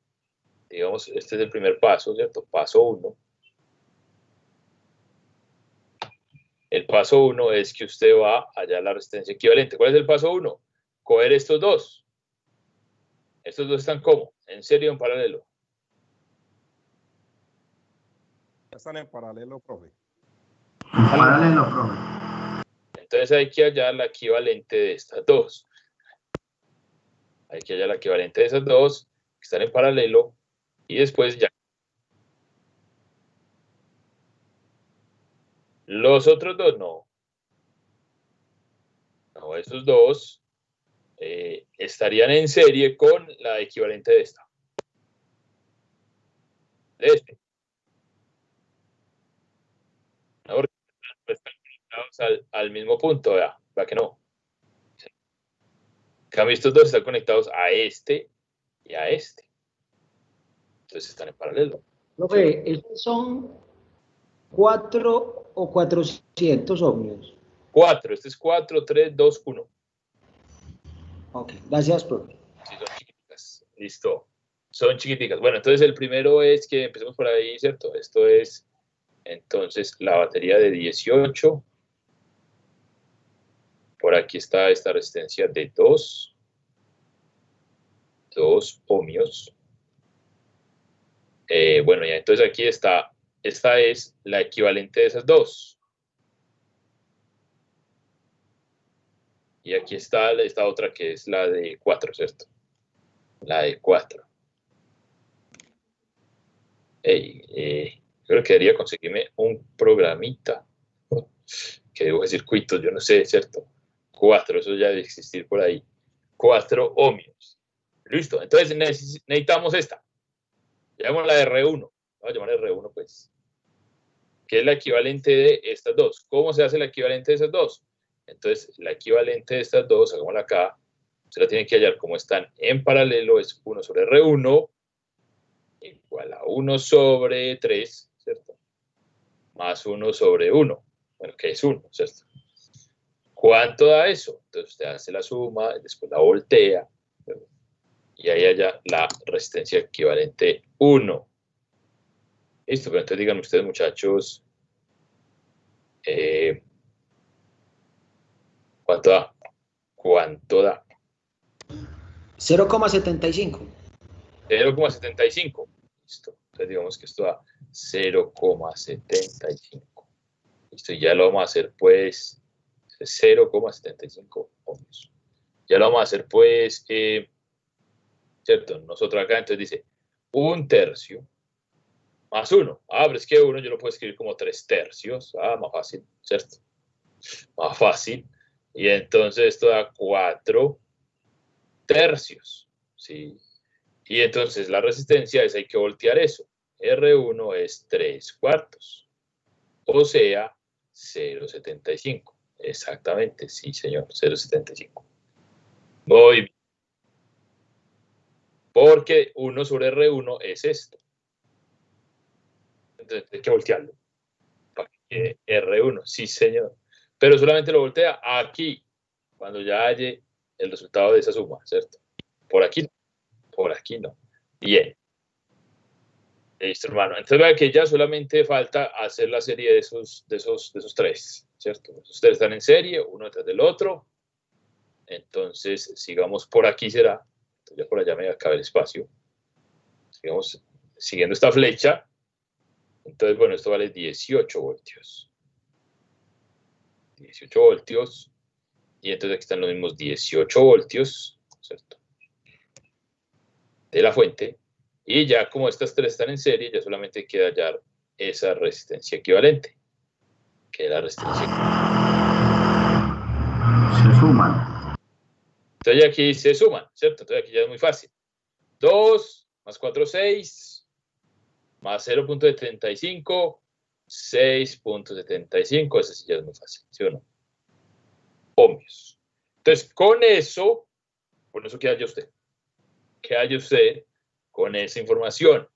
digamos, este es el primer paso, ¿cierto? Paso 1. El paso 1 es que usted va allá a la resistencia equivalente. ¿Cuál es el paso 1? Coger estos dos. Estos dos están ¿cómo? ¿En serie o en paralelo? Están en paralelo, profe. En paralelo, profe. Entonces hay que hallar la equivalente de estas dos. Hay que hallar la equivalente de esas dos, que están en paralelo, y después ya. Los otros dos no. No, esos dos estarían en serie con la equivalente de esta. De este. No, porque están conectados al mismo punto, ¿verdad? ¿Verdad que no? En cambio, estos dos están conectados a este y a este. Entonces están en paralelo. Profe, ¿estos son 4 o 400 ohmios? 4. Este es 4, 3, 2, 1. Ok, gracias, profe. Sí, son chiquiticas. Listo. Son chiquiticas. Bueno, entonces el primero es que empecemos por ahí, ¿cierto? Esto es, entonces, la batería de 18. Por aquí está esta resistencia de 2 ohmios. Bueno, ya entonces aquí está, esta es la equivalente de esas dos. Y aquí está esta otra que es la de 4, ¿cierto? La de 4. Creo que debería conseguirme un programita que dibuje circuitos, yo no sé, ¿cierto? 4, eso ya debe existir por ahí. 4 ohmios. Listo, entonces necesitamos esta. Llamémosla R1. Vamos a llamar R1, pues. Que es la equivalente de estas dos. ¿Cómo se hace la equivalente de esas dos? Entonces, la equivalente de estas dos, hagámosla acá, se la tiene que hallar como están en paralelo, es 1 sobre R1 igual a 1 sobre 3, ¿cierto? Más 1 sobre 1, bueno, que es 1, ¿cierto? ¿Cuánto da eso? Entonces usted hace la suma, después la voltea, ¿cierto? Y ahí haya la resistencia equivalente 1. Listo, pero entonces digan ustedes, muchachos, ¿cuánto da? ¿Cuánto da? 0,75. 0,75. Listo. Entonces digamos que esto da 0,75. Listo, y ya lo vamos a hacer pues 0,75 ohmios. Ya lo vamos a hacer pues, ¿cierto? Nosotros acá entonces dice 1/3 más 1. Pero es que 1 yo lo puedo escribir como 3/3. Más fácil, ¿cierto? Más fácil. Y entonces esto da 4/3. ¿Sí? Y entonces la resistencia es, hay que voltear eso. R1 es 3/4. O sea, 0,75. Exactamente, sí, señor, 0,75. Muy bien. Porque 1 sobre R1 es esto. Entonces hay que voltearlo. Para que R1, sí, señor. Pero solamente lo voltea aquí, cuando ya haya el resultado de esa suma, ¿cierto? Por aquí no. Por aquí no. Bien. Listo, hermano. Entonces vea que ya solamente falta hacer la serie de esos tres, ¿cierto? Esos tres están en serie, uno detrás del otro. Entonces, sigamos por aquí será. Entonces, ya por allá me acaba el espacio. Sigamos siguiendo esta flecha. Entonces, bueno, esto vale 18 voltios. 18 voltios. Y entonces aquí están los mismos 18 voltios, ¿cierto? De la fuente. Y ya como estas tres están en serie, ya solamente queda hallar esa resistencia equivalente, que es la resistencia. Se suman. Entonces aquí se suman, ¿cierto? Entonces aquí ya es muy fácil. 2 más 4, 6, más 0.75, 6.75, ese sí ya es muy fácil, ¿sí o no? Ohmios. Entonces, con eso ¿qué haya usted? ¿Qué haya usted con esa información?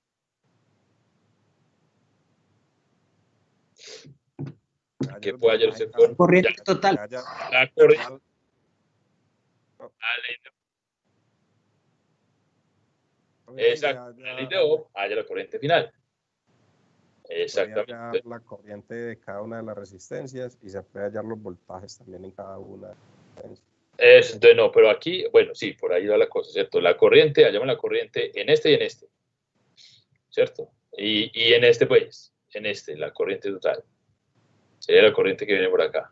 ¿Qué puede hallar usted con corriente total? la corriente? Exacto, la ley de Ohm haya la corriente final. Exactamente. La corriente de cada una de las resistencias y se puede hallar los voltajes también en cada una. Entonces, no, pero aquí, bueno, sí, por ahí va la cosa, ¿cierto? La corriente, hallamos la corriente en este y en este, ¿cierto? Y en este, pues, en este, la corriente total. Sería la corriente que viene por acá.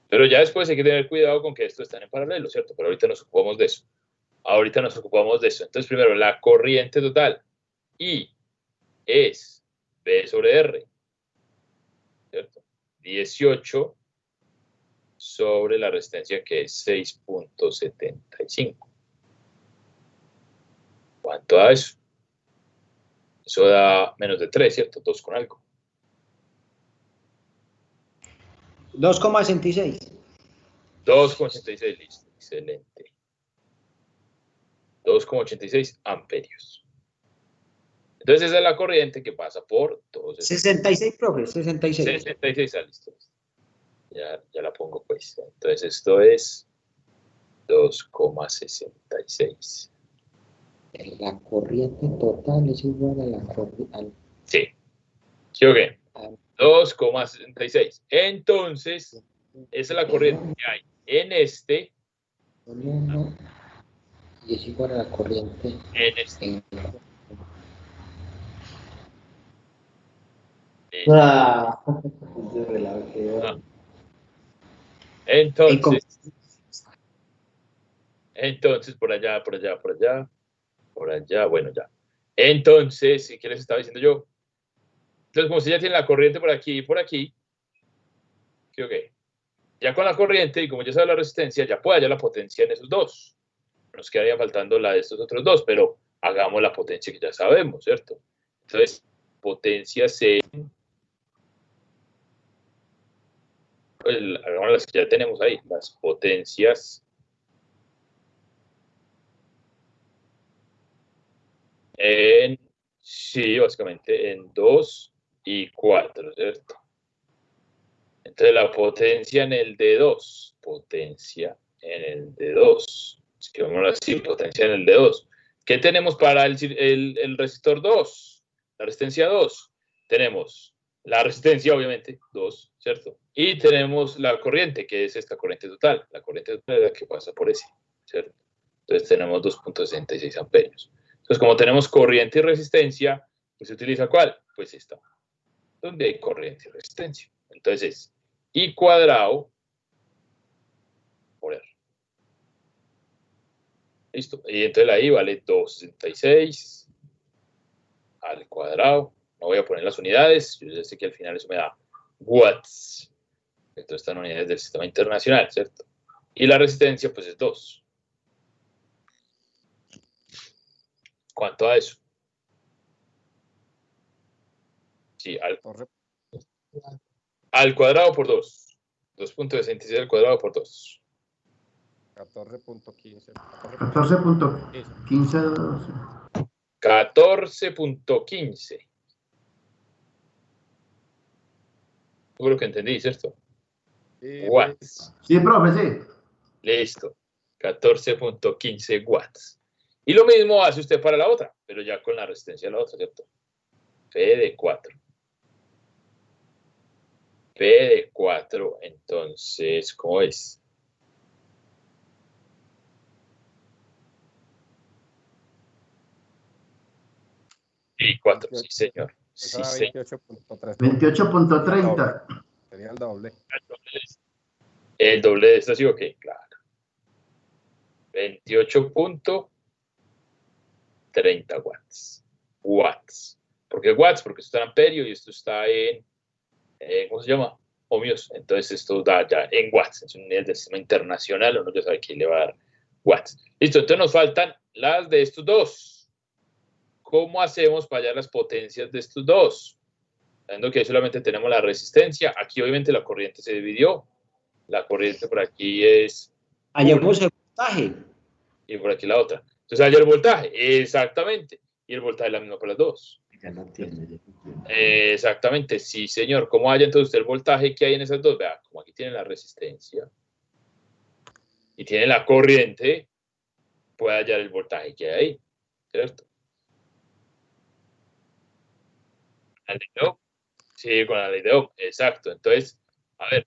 Pero ya después hay que tener cuidado con que esto están en paralelo, ¿cierto? Pero ahorita nos ocupamos de eso. Entonces, primero, la corriente total. I es B sobre R, ¿cierto? 18 sobre la resistencia que es 6.75. ¿Cuánto da eso? Eso da menos de 3, ¿cierto? 2 con algo. 2,66. 2,86, listo. Excelente. 2,86 amperios. Entonces esa es la corriente que pasa por todos estos. 66, profe, 66. 66, listo. Ya la pongo pues. Entonces esto es 2,66. La corriente total es igual a la corriente. Sí. ¿Sí o qué? 2,66. Entonces, esa es la corriente que hay en este. Y es igual a la corriente en este. Entonces, por allá, bueno, ya. Entonces, ¿qué les estaba diciendo yo? Entonces, como si ya tiene la corriente por aquí y por aquí, ¿sí o qué? Ya con la corriente, y como ya sabe la resistencia, ya puede hallar la potencia en esos dos. Nos quedaría faltando la de estos otros dos, pero hagamos la potencia que ya sabemos, ¿cierto? Entonces, potencias en... Pues, hagamos las que ya tenemos ahí, las potencias en... Sí, básicamente en 2 y 4, ¿cierto? Entonces, la potencia en el D2, potencia en el D2, escribámoslo así, potencia en el D2. ¿Qué tenemos para el resistor 2? La resistencia 2. Tenemos la resistencia, obviamente, 2, ¿cierto? Y tenemos la corriente, que es esta corriente total. La corriente total es la que pasa por ese, ¿cierto? Entonces, tenemos 2.66 amperios. Entonces, como tenemos corriente y resistencia, pues se utiliza ¿cuál? Pues esta, donde hay corriente y resistencia. Entonces, I cuadrado por R. Listo. Y entonces la I vale 266 al cuadrado. No voy a poner las unidades. Yo ya sé que al final eso me da watts. Entonces están unidades del sistema internacional, ¿cierto? Y la resistencia, pues es 2. ¿Cuánto da eso? Sí, al cuadrado por 2. 2.66 al cuadrado por 2. 14.15. 14.15. 14.15. Seguro que entendí, ¿cierto? Watts. Sí, profe, sí. Listo. 14.15 watts. Y lo mismo hace usted para la otra, pero ya con la resistencia de la otra, ¿cierto? P de 4. P de 4, entonces, ¿cómo es? Y 4, sí, señor. Sí, señor. 28.30. Sería el doble. El doble de esta, ¿sí o qué? Claro. 28.30 watts. Watts. ¿Por qué watts? Porque esto está en amperio y esto está en, ¿cómo se llama? Ohmios. Entonces esto da ya en watts. Es un nivel de sistema internacional, uno ya sabe que le va a dar watts. Listo, entonces nos faltan las de estos dos. ¿Cómo hacemos para hallar las potencias de estos dos? Sabiendo que ahí solamente tenemos la resistencia. Aquí obviamente la corriente se dividió. La corriente por aquí es... Hallemos el voltaje. Y por aquí la otra. Entonces hallar el voltaje. Exactamente. Y el voltaje es la misma para las dos. Ya lo entiendo. Exactamente, sí, señor. ¿Cómo halla entonces usted el voltaje que hay en esas dos? Vea, como aquí tiene la resistencia y tiene la corriente, puede hallar el voltaje que hay ahí, ¿cierto? ¿La ley de Ohm? Sí, con la ley de Ohm, exacto. Entonces, a ver,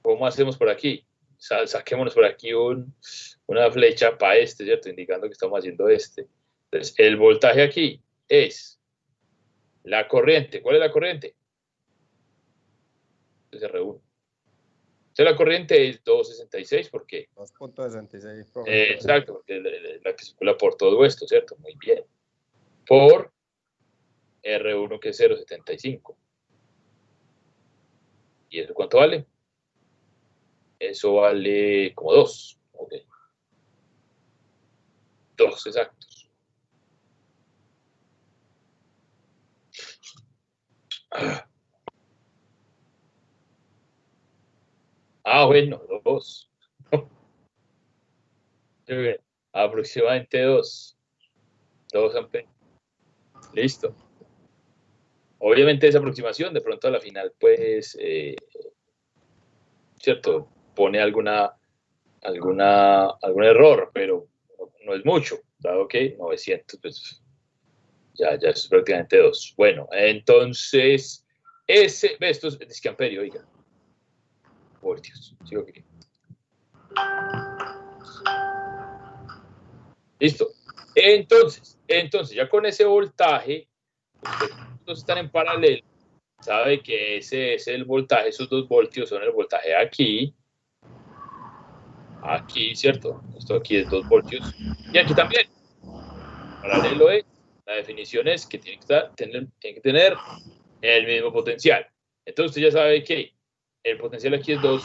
¿cómo hacemos por aquí? Saquémonos por aquí una flecha para este, ¿cierto? Indicando que estamos haciendo este. Entonces, el voltaje aquí es la corriente. ¿Cuál es la corriente? Entonces, R1. Entonces, la corriente es 266, ¿por qué? 2.66, Exacto, porque la que circula por todo esto, ¿cierto? Muy bien. Por R1, que es 0.75. ¿Y eso cuánto vale? Eso vale como 2. Ok. 2 exactos. Bueno, 2. Aproximadamente 2. 2 amperios. Listo. Obviamente esa aproximación, de pronto a la final, pues, ¿cierto? Pone algún error, pero no es mucho, dado que 900, pues, ya es prácticamente 2. Bueno, entonces, esto es disque amperio, oiga. Voltios, ¿sí o qué? Listo. Entonces, ya con ese voltaje, ustedes están en paralelo, sabe que ese es el voltaje, esos 2 voltios son el voltaje aquí, ¿cierto? Esto aquí es 2 voltios, y aquí también. Paralelo es, la definición es que tiene que tener el mismo potencial. Entonces usted ya sabe que el potencial aquí es 2,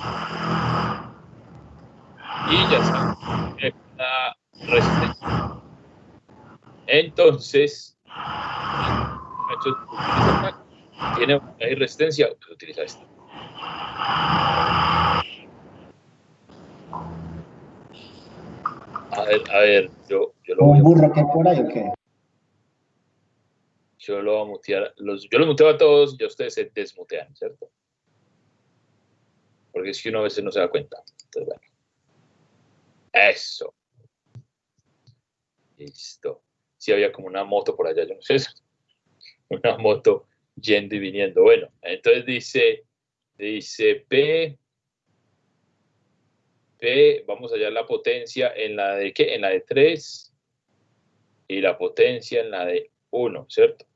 y ya sabe la resistencia. Entonces, tiene resistencia, pues utiliza esta. A ver, yo lo voy a... ¿Un burro que por ahí o qué? Yo lo voy a mutear. Yo los muteo a todos, ya ustedes se desmutean, ¿cierto? Porque es que uno a veces no se da cuenta. Entonces, bueno. Eso. Listo. Sí había como una moto por allá, yo no sé eso. Una moto yendo y viniendo. Bueno, entonces dice P, vamos a hallar la potencia en la de ¿qué? En la de 3 y la potencia en la de 1, ¿cierto?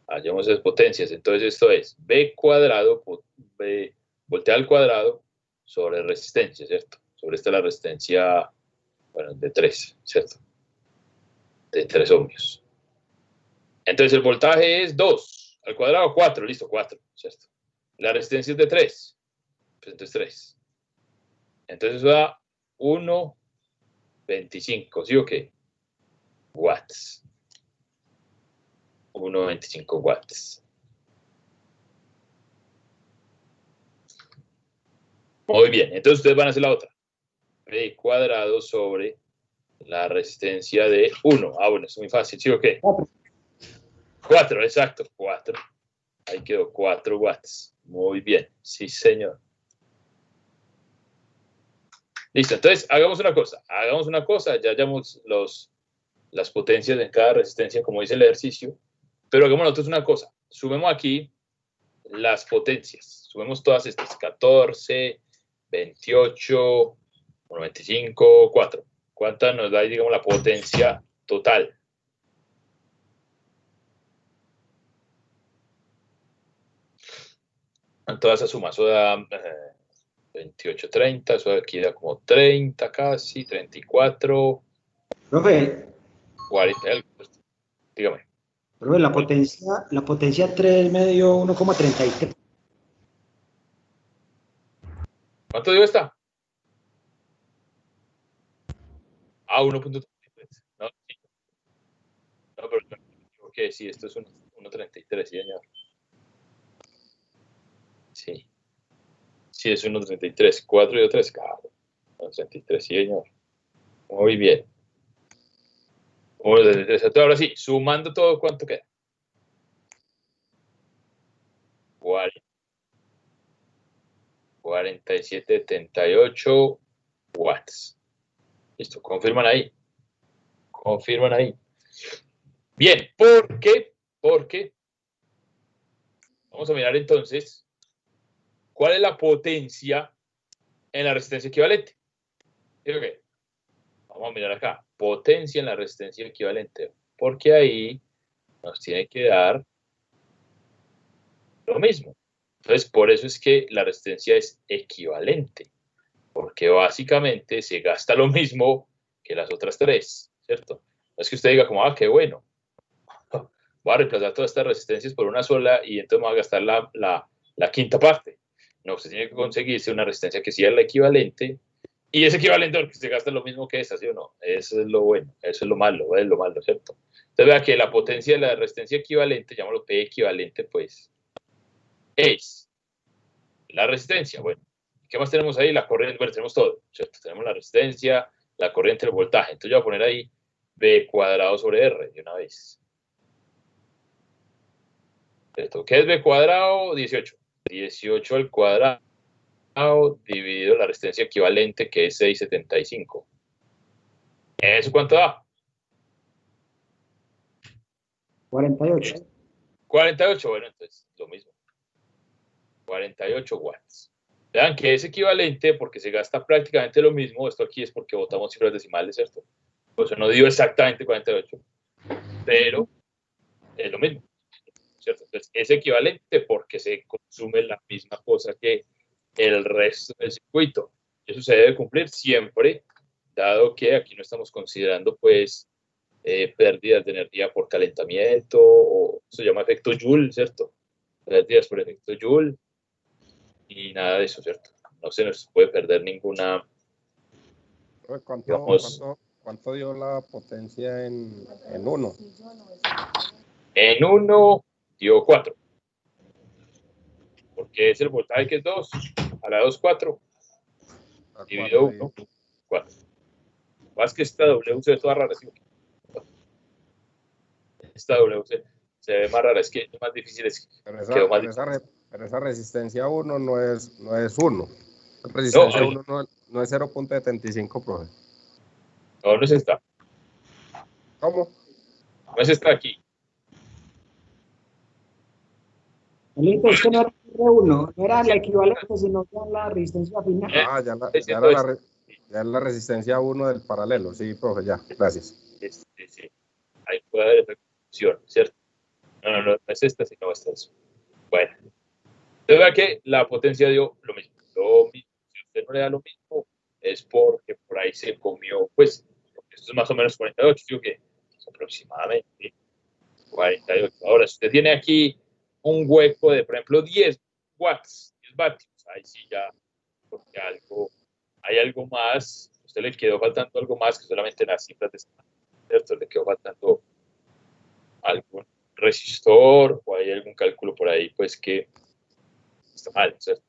Hallemos esas potencias. Entonces esto es B cuadrado, B voltea al cuadrado sobre resistencia, ¿cierto? Sobre esta la resistencia, bueno, de 3, ¿cierto? De 3 ohmios. Entonces el voltaje es 2 al cuadrado, 4, listo, 4, ¿cierto? La resistencia es de 3, pues entonces 3. Entonces eso da 1.25, ¿sí o qué? Watts. 1.25 watts. Muy bien, entonces ustedes van a hacer la otra. B cuadrado sobre la resistencia de 1. Bueno, es muy fácil, ¿sí o qué? 4, exacto, 4. Ahí quedó 4 watts. Muy bien, sí, señor. Listo, entonces hagamos una cosa. Ya hallamos las potencias en cada resistencia, como dice el ejercicio, pero hagamos nosotros una cosa. Sumemos aquí las potencias. Sumemos todas estas, 14, 28, 95, 4. ¿Cuánta nos da, digamos, la potencia total? En toda esa suma, eso da 28, 30, eso aquí da como 30 casi, 34, Profe, 40, dígame. profe, la potencia 3 me dio 1,33. ¿Cuánto dio esta? 1.33. No, sí. No, pero ok, sí, esto es 1.33, sí, señor. Sí. Sí, es 1.33. 4 y 3, claro. 1.33, sí, señor. Muy bien. 1.33. Ahora sí, sumando todo, ¿cuánto queda? 47,78 watts. Listo, confirman ahí. Confirman ahí. Bien, ¿por qué? Porque vamos a mirar entonces cuál es la potencia en la resistencia equivalente. ¿Sí o qué? Vamos a mirar acá. Potencia en la resistencia equivalente. Porque ahí nos tiene que dar lo mismo. Entonces, por eso es que la resistencia es equivalente. Porque básicamente se gasta lo mismo que las otras tres, ¿cierto? No es que usted diga como, qué bueno. Voy a reemplazar todas estas resistencias por una sola y entonces me voy a gastar la quinta parte. No, usted tiene que conseguirse una resistencia que sea la equivalente y es equivalente porque se gasta lo mismo que esta, ¿sí o no? Eso es lo bueno, eso es lo malo, ¿cierto? Entonces vea que la potencia de la resistencia equivalente, llámalo P equivalente, pues, es la resistencia. Bueno, ¿qué más tenemos ahí? La corriente, bueno, tenemos todo, ¿cierto? Tenemos la resistencia, la corriente, el voltaje. Entonces yo voy a poner ahí B cuadrado sobre R de una vez. ¿Cierto? ¿Qué es B cuadrado? 18. 18 al cuadrado dividido la resistencia equivalente, que es 6,75. ¿Eso cuánto da? 48. 48, bueno, entonces lo mismo. 48 watts. Vean que es equivalente porque se gasta prácticamente lo mismo. Esto aquí es porque botamos cifras decimales, ¿cierto? Por eso no dio exactamente 48, pero es lo mismo, ¿cierto? Entonces es equivalente porque se consume la misma cosa que el resto del circuito. Eso se debe cumplir siempre, dado que aquí no estamos considerando, pues, pérdidas de energía por calentamiento, o se llama efecto Joule, ¿cierto? Pérdidas por efecto Joule y nada de eso, ¿cierto? No se nos puede perder ninguna, digamos, ¿Cuánto dio la potencia en 1? En 1 dio 4, porque es el voltaje que es 2, a la 2, 4, dividido 1, 4. Más que esta W se ve toda rara, ¿sí? Esta W se ve más rara, es que es más difícil, Pero esa resistencia 1 no es 1. La resistencia 1 no es 0.75, profe. No, no es esta. ¿Cómo? No es esta aquí. Es que no era R1, no era la equivalente, sino ya la resistencia final. Ya es la resistencia 1 del paralelo. Sí, profe, ya. Gracias. Sí. Ahí puede haber esa confusión, ¿cierto? No es esta, sino esta. Bueno. Entonces vea que la potencia dio lo mismo. Si usted no le da lo mismo, es porque por ahí se comió, pues, esto es más o menos 48, digo que es aproximadamente 48. Ahora, si usted tiene aquí un hueco de, por ejemplo, 10 watts, 10 vatios, ahí sí ya, porque hay algo más, a usted le quedó faltando algo más que solamente las cifras de esta, ¿cierto? Le quedó faltando algún resistor o hay algún cálculo por ahí, pues, que está mal, ¿cierto?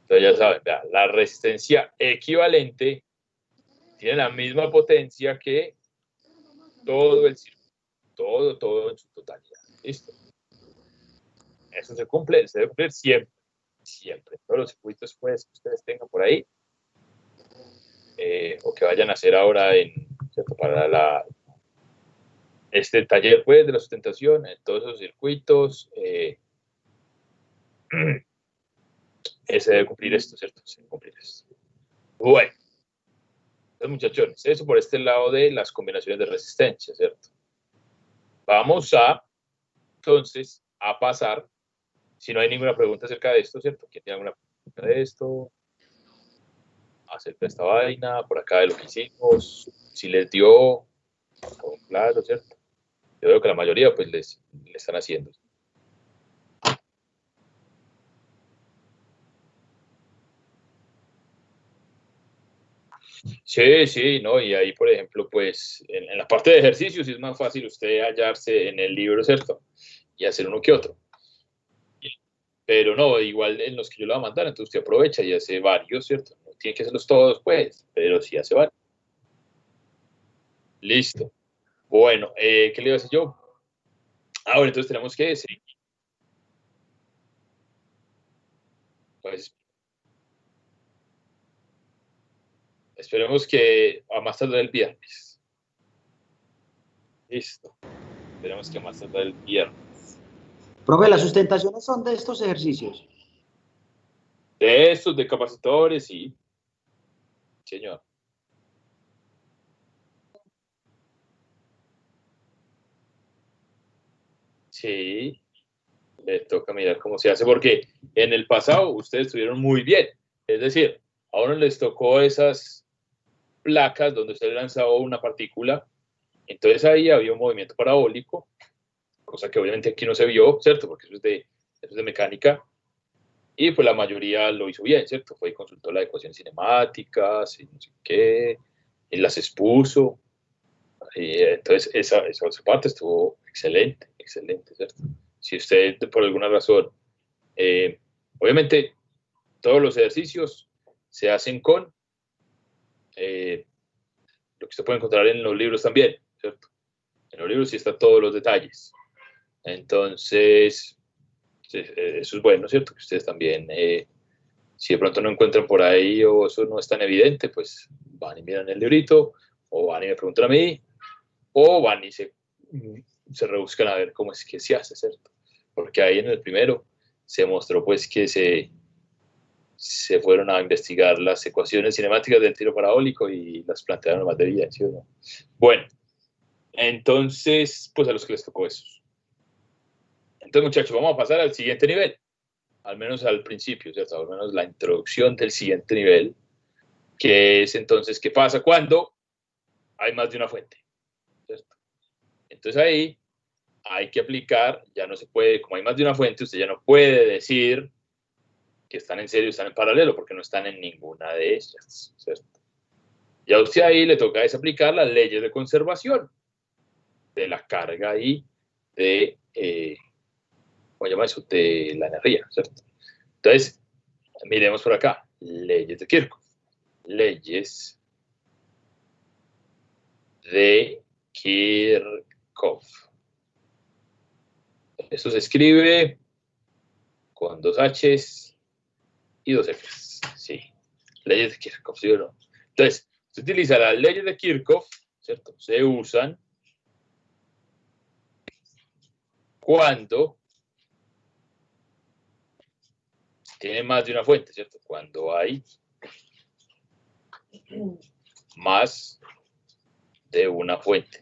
Entonces ya saben, vea, la resistencia equivalente tiene la misma potencia que todo el circuito, todo en su totalidad. ¿Listo? Eso se debe cumplir siempre. Todos los circuitos, pues, que ustedes tengan por ahí, o que vayan a hacer ahora ¿cierto? Para este taller, pues, de la sustentación, en todos esos circuitos, se debe cumplir esto, ¿cierto? Se debe cumplir esto. Bueno, entonces, muchachones, eso por este lado de las combinaciones de resistencia, ¿cierto? Vamos entonces, a pasar, si no hay ninguna pregunta acerca de esto, ¿cierto? ¿Quién tiene alguna pregunta de esto? acerca de esta vaina, por acá de lo que hicimos, si les dio, claro, ¿cierto? Yo veo que la mayoría pues le están haciendo. Sí, sí, ¿no? Y ahí, por ejemplo, pues en la parte de ejercicios es más fácil usted hallarse en el libro, ¿cierto? Y hacer uno que otro. Pero no, igual en los que yo le voy a mandar, entonces usted aprovecha y hace varios, ¿cierto? No tiene que hacerlos todos, pues, pero sí hace varios. Listo. Bueno, ¿qué le iba a decir yo? Bueno, entonces tenemos que seguir. Pues esperemos que a más tardar el viernes. Listo. Esperemos que a más tardar el viernes. Profe, las sustentaciones son de estos ejercicios. De estos, de capacitores, sí. Señor. Sí. Le toca mirar cómo se hace, porque en el pasado ustedes estuvieron muy bien. Es decir, a uno les tocó esas placas donde usted lanzaba una partícula, entonces ahí había un movimiento parabólico, cosa que obviamente aquí no se vio, ¿cierto? Porque eso es de mecánica, y pues la mayoría lo hizo bien, ¿cierto? Fue y consultó las ecuaciones cinemáticas, y no sé qué, y las expuso, y entonces esa parte estuvo excelente, excelente, ¿cierto? Si usted por alguna razón, obviamente todos los ejercicios se hacen con lo que se puede encontrar en los libros también, ¿cierto? En los libros sí están todos los detalles. Entonces, eso es bueno, ¿cierto? Que ustedes también, si de pronto no encuentran por ahí o eso no es tan evidente, pues van y miran el librito, o van y me preguntan a mí, o van y se rebuscan a ver cómo es que se hace, ¿cierto? Porque ahí en el primero se mostró pues que se fueron a investigar las ecuaciones cinemáticas del tiro parabólico y las plantearon más de evidencia, ¿sí o no? Bueno, entonces, pues a los que les tocó eso. Entonces, muchachos, vamos a pasar al siguiente nivel, al menos al principio, ¿cierto? Al menos la introducción del siguiente nivel, que es entonces, ¿qué pasa cuando hay más de una fuente? ¿Cierto? Entonces ahí hay que aplicar, ya no se puede, como hay más de una fuente, usted ya no puede decir que están en serio, están en paralelo, porque no están en ninguna de ellas, ¿cierto? Ya a usted ahí le toca es aplicar las leyes de conservación de la carga y de, ¿cómo se llama eso? De la energía, ¿cierto? Entonces, miremos por acá, leyes de Kirchhoff. Leyes de Kirchhoff. Esto se escribe con 2 H's y 2 F's. Sí, leyes de Kirchhoff, ¿sí o no? Entonces, se utiliza las leyes de Kirchhoff, ¿cierto? Se usan cuando tiene más de una fuente, ¿cierto? Cuando hay más de una fuente.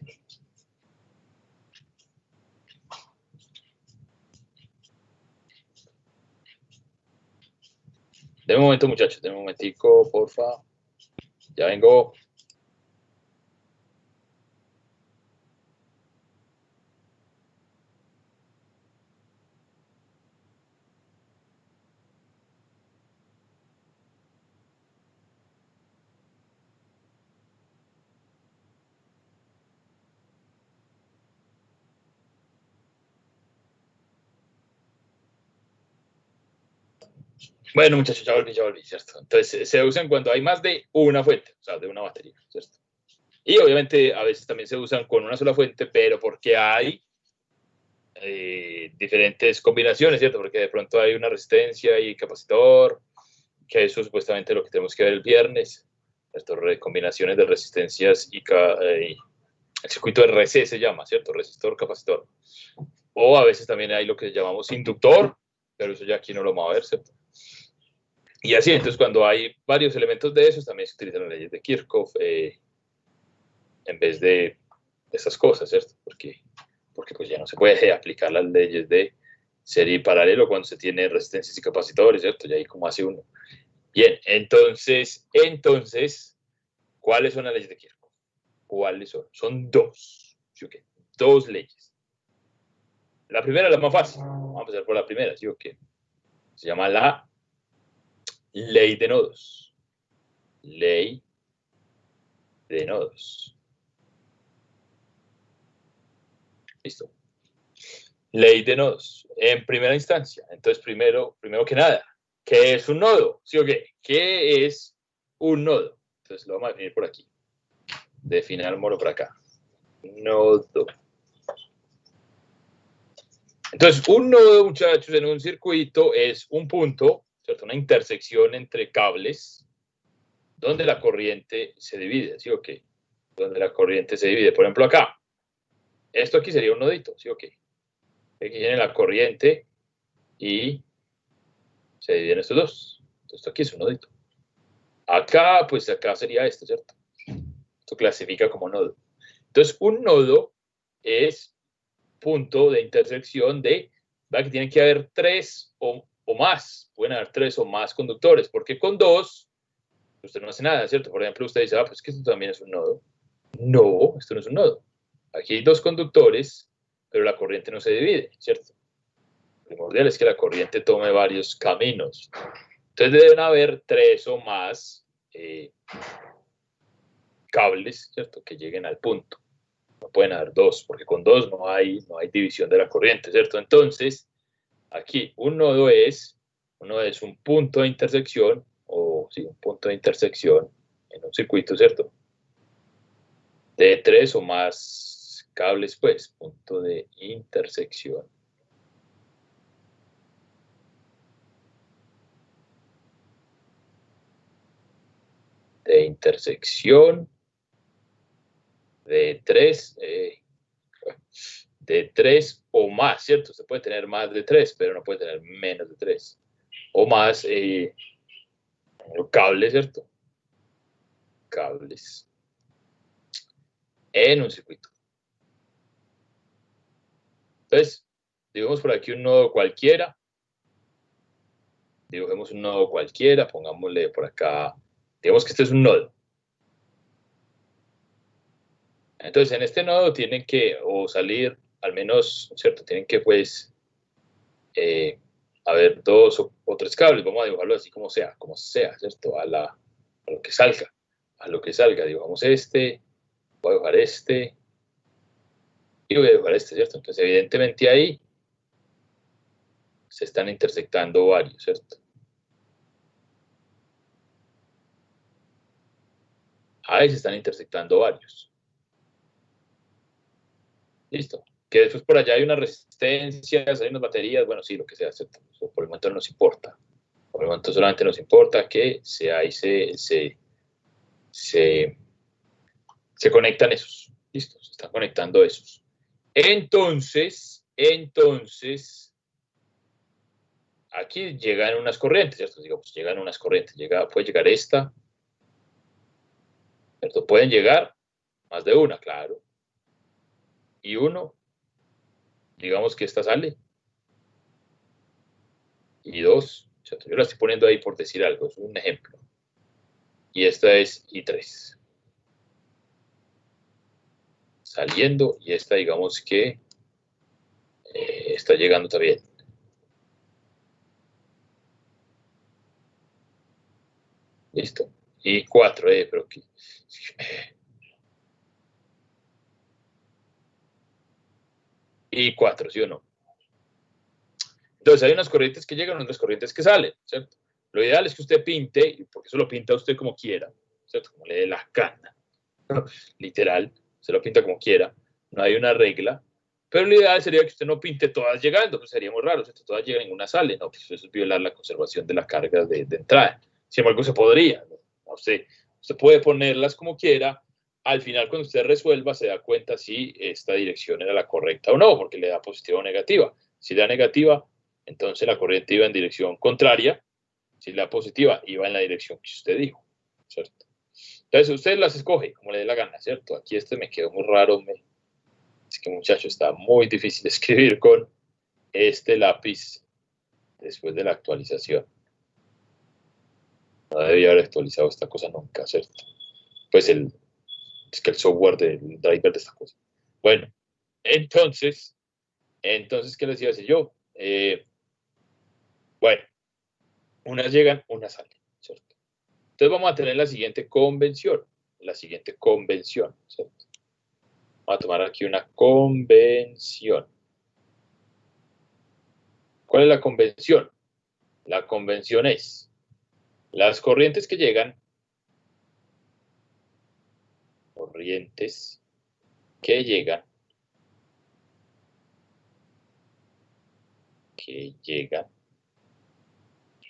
De un momento, muchachos, de un momentico, porfa. Ya vengo. Bueno, muchachos, ya volví, ¿cierto? Entonces, se usan cuando hay más de una fuente, o sea, de una batería, ¿cierto? Y obviamente a veces también se usan con una sola fuente, pero porque hay diferentes combinaciones, ¿cierto? Porque de pronto hay una resistencia y capacitor, que eso supuestamente es lo que tenemos que ver el viernes, ¿cierto? Combinaciones de resistencias y el circuito RC se llama, ¿cierto? Resistor, capacitor. O a veces también hay lo que llamamos inductor, pero eso ya aquí no lo vamos a ver, ¿cierto? Y así, entonces cuando hay varios elementos de esos, también se utilizan las leyes de Kirchhoff en vez de esas cosas, ¿cierto? Porque pues ya no se puede aplicar las leyes de serie y paralelo cuando se tiene resistencias y capacitores, ¿cierto? Y ahí como hace uno. Bien, entonces, ¿cuáles son las leyes de Kirchhoff? ¿Cuáles son? Son dos. ¿Sí o qué? Dos leyes. La primera es la más fácil. Vamos a empezar por la primera, ¿sí o qué? Se llama la ley de nodos. Ley de nodos. Listo. Ley de nodos. En primera instancia. Entonces, primero que nada, ¿qué es un nodo? ¿Sí o qué? ¿Qué es un nodo? Entonces lo vamos a definir por aquí. Definámoslo por acá. Nodo. Entonces, un nodo, muchachos, en un circuito es un punto, ¿cierto? Una intersección entre cables donde la corriente se divide, ¿sí o qué? Donde la corriente se divide. Por ejemplo, acá. Esto aquí sería un nodito, ¿sí o qué? Aquí tiene la corriente y se dividen estos dos. Entonces, esto aquí es un nodito. Acá, pues acá sería esto, ¿cierto? Esto clasifica como nodo. Entonces, un nodo es punto de intersección de, ¿verdad? Que tiene que haber tres o más, pueden haber tres o más conductores, porque con dos, usted no hace nada, ¿cierto? Por ejemplo, usted dice, pues que esto también es un nodo. No, esto no es un nodo. Aquí hay dos conductores, pero la corriente no se divide, ¿cierto? Lo primordial es que la corriente tome varios caminos. Entonces deben haber tres o más cables, ¿cierto? Que lleguen al punto. No pueden haber dos, porque con dos no hay división de la corriente, ¿cierto? Entonces, aquí un nodo es un punto de intersección, o sí, un punto de intersección en un circuito, ¿cierto? De tres o más cables, pues, punto de intersección. De intersección de tres o más, ¿cierto? Usted puede tener más de tres, pero no puede tener menos de tres. O más cables, ¿cierto? Cables en un circuito. Entonces, dibujemos por aquí un nodo cualquiera. Dibujemos un nodo cualquiera, pongámosle por acá, digamos que este es un nodo. Entonces, en este nodo tienen que, o salir, al menos, ¿cierto? Tienen que, pues, haber dos o tres cables. Vamos a dibujarlo así como sea, ¿cierto? A lo que salga. A lo que salga. Dibujamos este, voy a dibujar este, y voy a dibujar este, ¿cierto? Entonces, evidentemente ahí se están intersectando varios, ¿cierto? Ahí se están intersectando varios. Listo. Que después por allá hay unas resistencias, hay unas baterías, bueno, sí, lo que sea, ¿cierto? Eso por el momento no nos importa. Por el momento solamente nos importa que ahí se conectan esos. Listo, se están conectando esos. Entonces, aquí llegan unas corrientes, ¿cierto? Digamos, llegan unas corrientes. Puede llegar esta, ¿cierto? Pueden llegar más de una, claro. Y uno, digamos que esta sale. Y dos, ¿cierto? Yo la estoy poniendo ahí por decir algo, es un ejemplo. Y esta es I3. Saliendo, y esta digamos que está llegando también. Listo. Y 4, pero aquí. Y 4, ¿sí o no? Entonces hay unas corrientes que llegan, unas corrientes que salen, ¿cierto? Lo ideal es que usted pinte, porque eso lo pinta usted como quiera, ¿cierto? Como le dé la gana. Literal, se lo pinta como quiera. No hay una regla. Pero lo ideal sería que usted no pinte todas llegando, pues sería muy raro, ¿cierto? Todas llegan, ninguna sale, no, pues eso es violar la conservación de la carga de entrada. Sin embargo, se podría, ¿no? Usted puede ponerlas como quiera. Al final, cuando usted resuelva, se da cuenta si esta dirección era la correcta o no, porque le da positiva o negativa. Si le da negativa, entonces la corriente iba en dirección contraria. Si le da positiva, iba en la dirección que usted dijo, ¿cierto? Entonces, usted las escoge como le dé la gana, ¿cierto? Aquí me quedó muy raro. Es que, muchacho, está muy difícil escribir con este lápiz después de la actualización. No debía haber actualizado esta cosa nunca, ¿cierto? Pues es que el software del driver de esta cosa. Bueno, entonces, ¿qué les iba a decir yo? Bueno, unas llegan, unas salen, ¿cierto? Entonces vamos a tener la siguiente convención, ¿cierto? Vamos a tomar aquí una convención. ¿Cuál es la convención? La convención es las corrientes que llegan,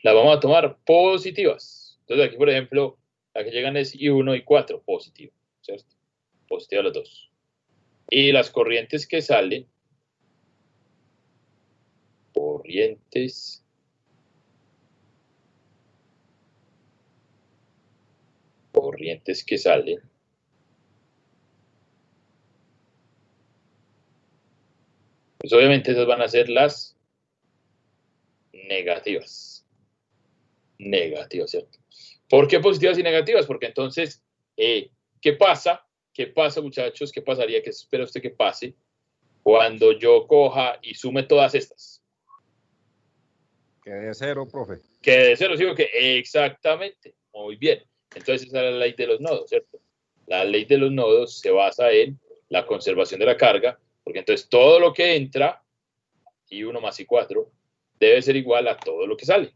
las vamos a tomar positivas. Entonces aquí, por ejemplo, la que llegan es I1 y 4, positivo, ¿cierto? Positiva los dos. Y las corrientes que salen, pues obviamente esas van a ser las negativas, ¿cierto? ¿Por qué positivas y negativas? Porque entonces, ¿qué pasa? ¿Qué pasa, muchachos? ¿Qué pasaría? ¿Qué espera usted que pase cuando yo coja y sume todas estas? Que de 0, profe. Que de 0, sí, que exactamente, muy bien. Entonces esa es la ley de los nodos, ¿cierto? La ley de los nodos se basa en la conservación de la carga, porque entonces todo lo que entra, I1 más I4, debe ser igual a todo lo que sale,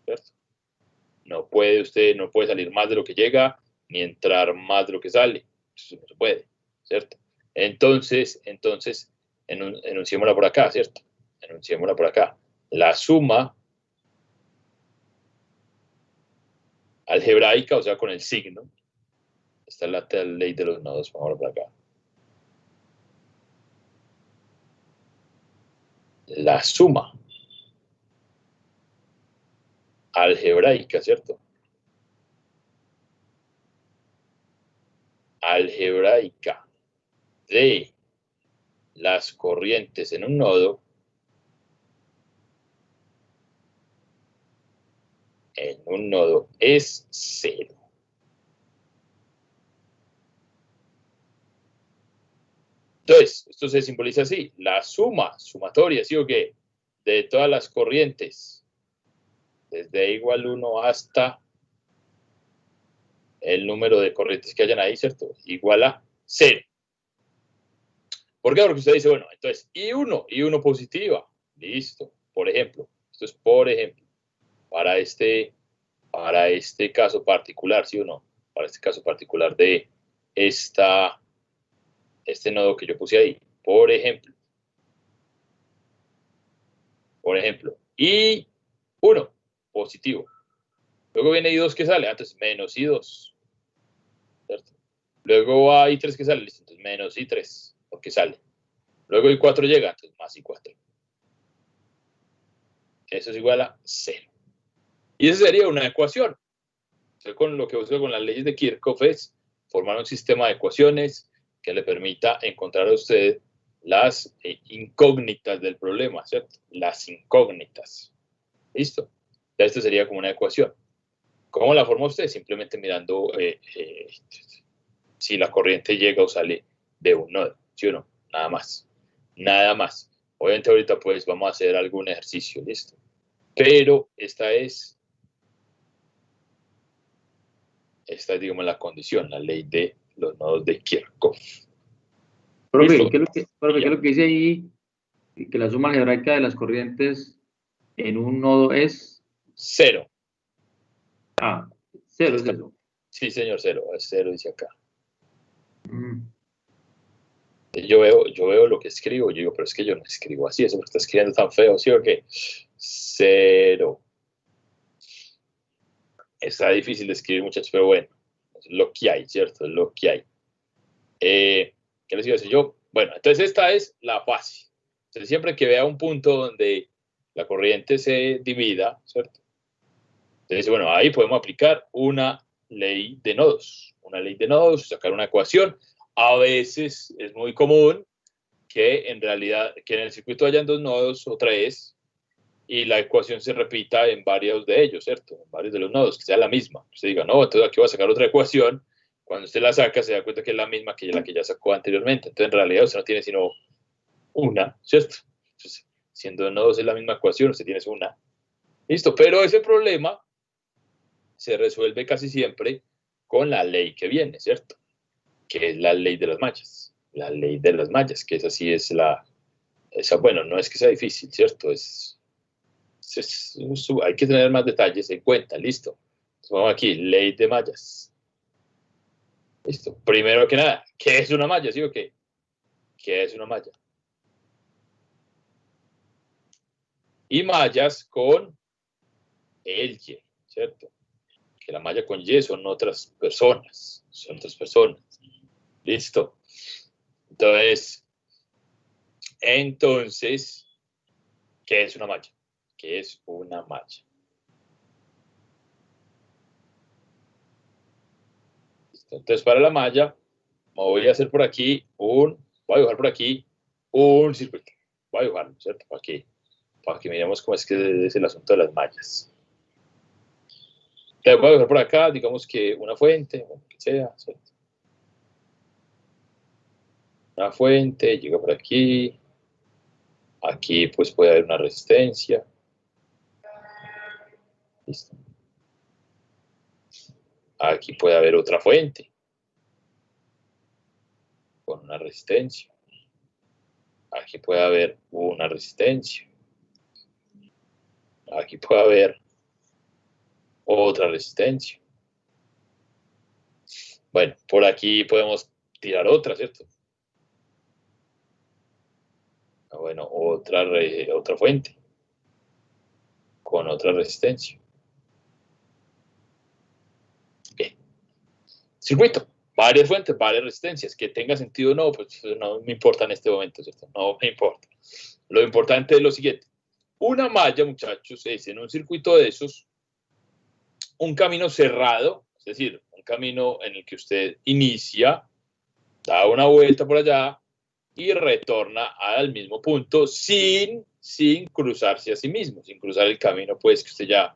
¿cierto? No puede salir más de lo que llega, ni entrar más de lo que sale. Eso no se puede, ¿cierto? Entonces, enunciémosla por acá, ¿cierto? Enunciémosla por acá. La suma algebraica, o sea, con el signo. Esta es la ley de los nodos, vamos por acá. La suma algebraica, ¿cierto? Algebraica de las corrientes en un nodo es 0. Entonces, esto se simboliza así, la sumatoria, ¿sí o qué? De todas las corrientes, desde igual 1 hasta el número de corrientes que hayan ahí, ¿cierto? Igual a 0. ¿Por qué? Porque usted dice, bueno, entonces, I1 positiva, listo, por ejemplo, esto es por ejemplo, para este caso particular, ¿sí o no? Para este caso particular de este nodo que yo puse ahí, por ejemplo, I1 positivo. Luego viene I2 que sale, entonces menos I2, ¿cierto? Luego va I3 que sale, listo, entonces menos I3, porque sale. Luego I4 llega, entonces más I4. Eso es igual a 0. Y esa sería una ecuación. Entonces, con lo que uso con las leyes de Kirchhoff es formar un sistema de ecuaciones que le permita encontrar a usted las incógnitas del problema, ¿cierto? Las incógnitas. ¿Listo? Ya esto sería como una ecuación. ¿Cómo la forma usted? Simplemente mirando si la corriente llega o sale de un nodo, ¿sí o no? Nada más. Nada más. Obviamente ahorita pues vamos a hacer algún ejercicio, ¿listo? Pero esta es, digamos, la condición, la ley de los nodos de Kirchhoff. Profe, ¿qué es lo que dice ahí? Que la suma algebraica de las corrientes en un nodo es 0. Ah, 0 es eso. Sí, señor, 0. Es 0, dice acá. Yo veo lo que escribo, yo digo, pero es que yo no escribo así, eso que está escribiendo tan feo, ¿sí o qué? 0. Está difícil de escribir, muchachos, pero bueno, es lo que hay, ¿cierto? Es lo que hay. ¿Qué les iba a decir yo? Bueno, entonces esta es la fase. Entonces, siempre que vea un punto donde la corriente se divida, ¿cierto? Entonces, bueno, ahí podemos aplicar una ley de nodos. Una ley de nodos, sacar una ecuación. A veces es muy común que en realidad, que en el circuito hayan 2 nodos o 3, y la ecuación se repita en varios de ellos, ¿cierto? En varios de los nodos, que sea la misma. Usted diga, no, entonces aquí voy a sacar otra ecuación. Cuando usted la saca, se da cuenta que es la misma que la que ya sacó anteriormente. Entonces, en realidad, usted no tiene sino una, ¿cierto? Entonces, siendo nodos es la misma ecuación, usted tiene una. Listo, pero ese problema se resuelve casi siempre con la ley que viene, ¿cierto? Que es la ley de las mallas. La ley de las mallas, que esa sí es bueno, no es que sea difícil, ¿cierto? Hay que tener más detalles en cuenta, listo. Entonces, vamos aquí, ley de mallas. Listo. Primero que nada, ¿qué es una malla? ¿Sí o qué? ¿Qué es una malla? Y mallas con el Y, ¿cierto? Que la malla con Y son otras personas. Listo. Entonces, ¿qué es una malla? ¿Qué es una malla? Listo. Entonces, para la malla, voy a hacer por aquí voy a dibujar por aquí un circuito. Voy a dibujarlo, ¿cierto? Para que miremos cómo es que es el asunto de las mallas. Entonces, voy a dibujar por acá, digamos que una fuente, o que sea, ¿cierto? Una fuente, llega por aquí. Aquí pues puede haber una resistencia. Listo. Aquí puede haber otra fuente con una resistencia. Aquí puede haber una resistencia. Aquí puede haber otra resistencia. Bueno, por aquí podemos tirar otra, ¿cierto? Bueno, otra fuente con otra resistencia. Bien. Circuito. Varias fuentes, varias resistencias. Que tenga sentido o no, pues no me importa en este momento, ¿cierto? No me importa. Lo importante es lo siguiente. Una malla, muchachos, es en un circuito de esos un camino cerrado, es decir, un camino en el que usted inicia, da una vuelta por allá y retorna al mismo punto sin cruzarse a sí mismo, sin cruzar el camino pues que usted ya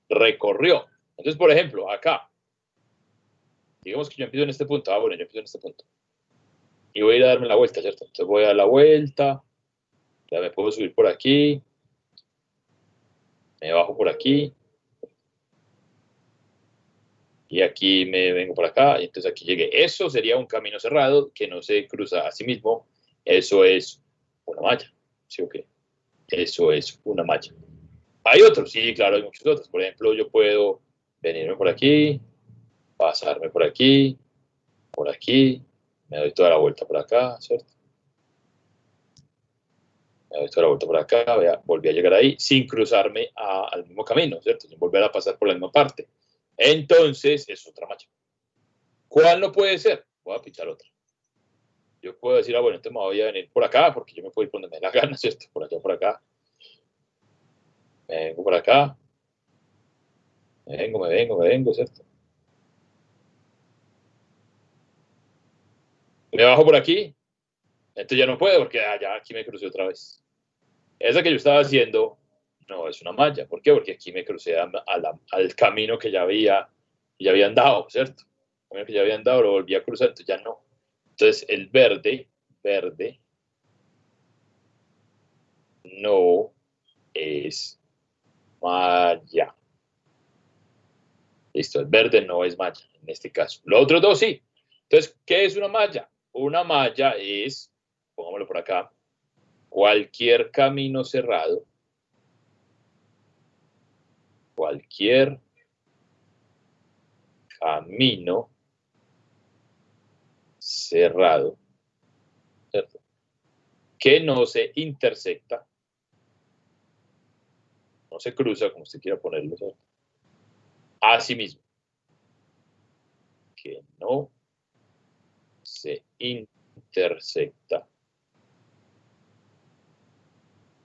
recorrió. Entonces, por ejemplo, acá, digamos que yo empiezo en este punto, bueno, yo empiezo en este punto y voy a ir a darme la vuelta, ¿cierto? Entonces voy a dar la vuelta, ya me puedo subir por aquí, me bajo por aquí, y aquí me vengo por acá, y entonces aquí llegué. Eso sería un camino cerrado que no se cruza a sí mismo. Eso es una malla, ¿sí o qué? Eso es una malla. ¿Hay otros? Sí, claro, hay muchos otros. Por ejemplo, yo puedo venirme por aquí, pasarme por aquí, me doy toda la vuelta por acá, ¿cierto? Me doy toda la vuelta por acá, volví a llegar ahí, sin cruzarme al mismo camino, ¿cierto? Sin volver a pasar por la misma parte. Entonces, es otra malla. ¿Cuál no puede ser? Voy a pintar otra. Yo puedo decir, bueno, entonces me voy a venir por acá, porque yo me puedo ir por donde me dé la gana, ¿cierto? Por allá, por acá. Me vengo por acá. Me vengo, ¿cierto? Me bajo por aquí. Entonces ya no puedo, porque ya aquí me crucé otra vez. Esa que yo estaba haciendo no es una malla. ¿Por qué? Porque aquí me crucé al camino que ya habían dado, ¿cierto? El camino que ya habían dado lo volví a cruzar, entonces ya no. Entonces el verde no es malla. Listo, el verde no es malla en este caso. Los otros dos sí. Entonces, ¿qué es una malla? Una malla es, pongámoslo por acá, cualquier camino cerrado, cualquier camino cerrado, ¿cierto? Que no se intersecta, no se cruza, como usted quiera ponerlo, ¿cierto? A sí mismo. Que no se intersecta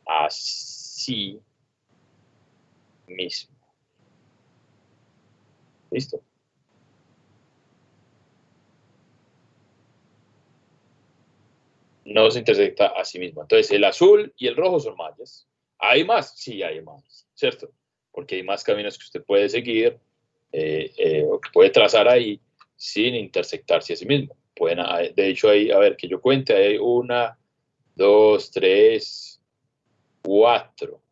a sí mismo. ¿Listo? No se intersecta a sí mismo. Entonces, el azul y el rojo son mallas. ¿Hay más? Sí, hay más, ¿cierto? Porque hay más caminos que usted puede seguir o que puede trazar ahí sin intersectarse a sí mismo. De hecho, hay, a ver, que yo cuente, hay 1, 2, 3, 4.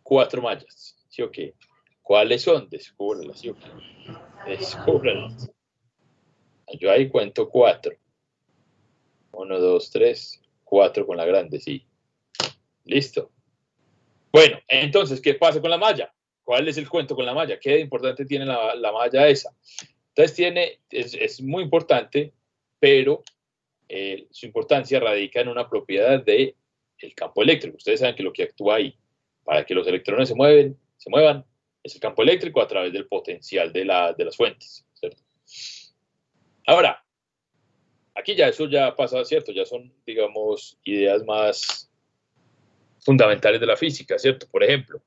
4 mallas, ¿sí o qué? ¿Cuáles son? Descúbralas, ¿sí o qué? Descúbralas. Yo ahí cuento 4. 1, 2, 3, 4 con la grande, sí. Listo. Bueno, entonces, ¿qué pasa con la malla? ¿Cuál es el cuento con la malla? ¿Qué de importante tiene la malla esa? Entonces es muy importante, pero su importancia radica en una propiedad del campo eléctrico. Ustedes saben que lo que actúa ahí para que los electrones se muevan, es el campo eléctrico a través del potencial de las fuentes, ¿cierto? Ahora, aquí ya eso ya pasa, ¿cierto? Ya son, digamos, ideas más fundamentales de la física, ¿cierto? Por ejemplo,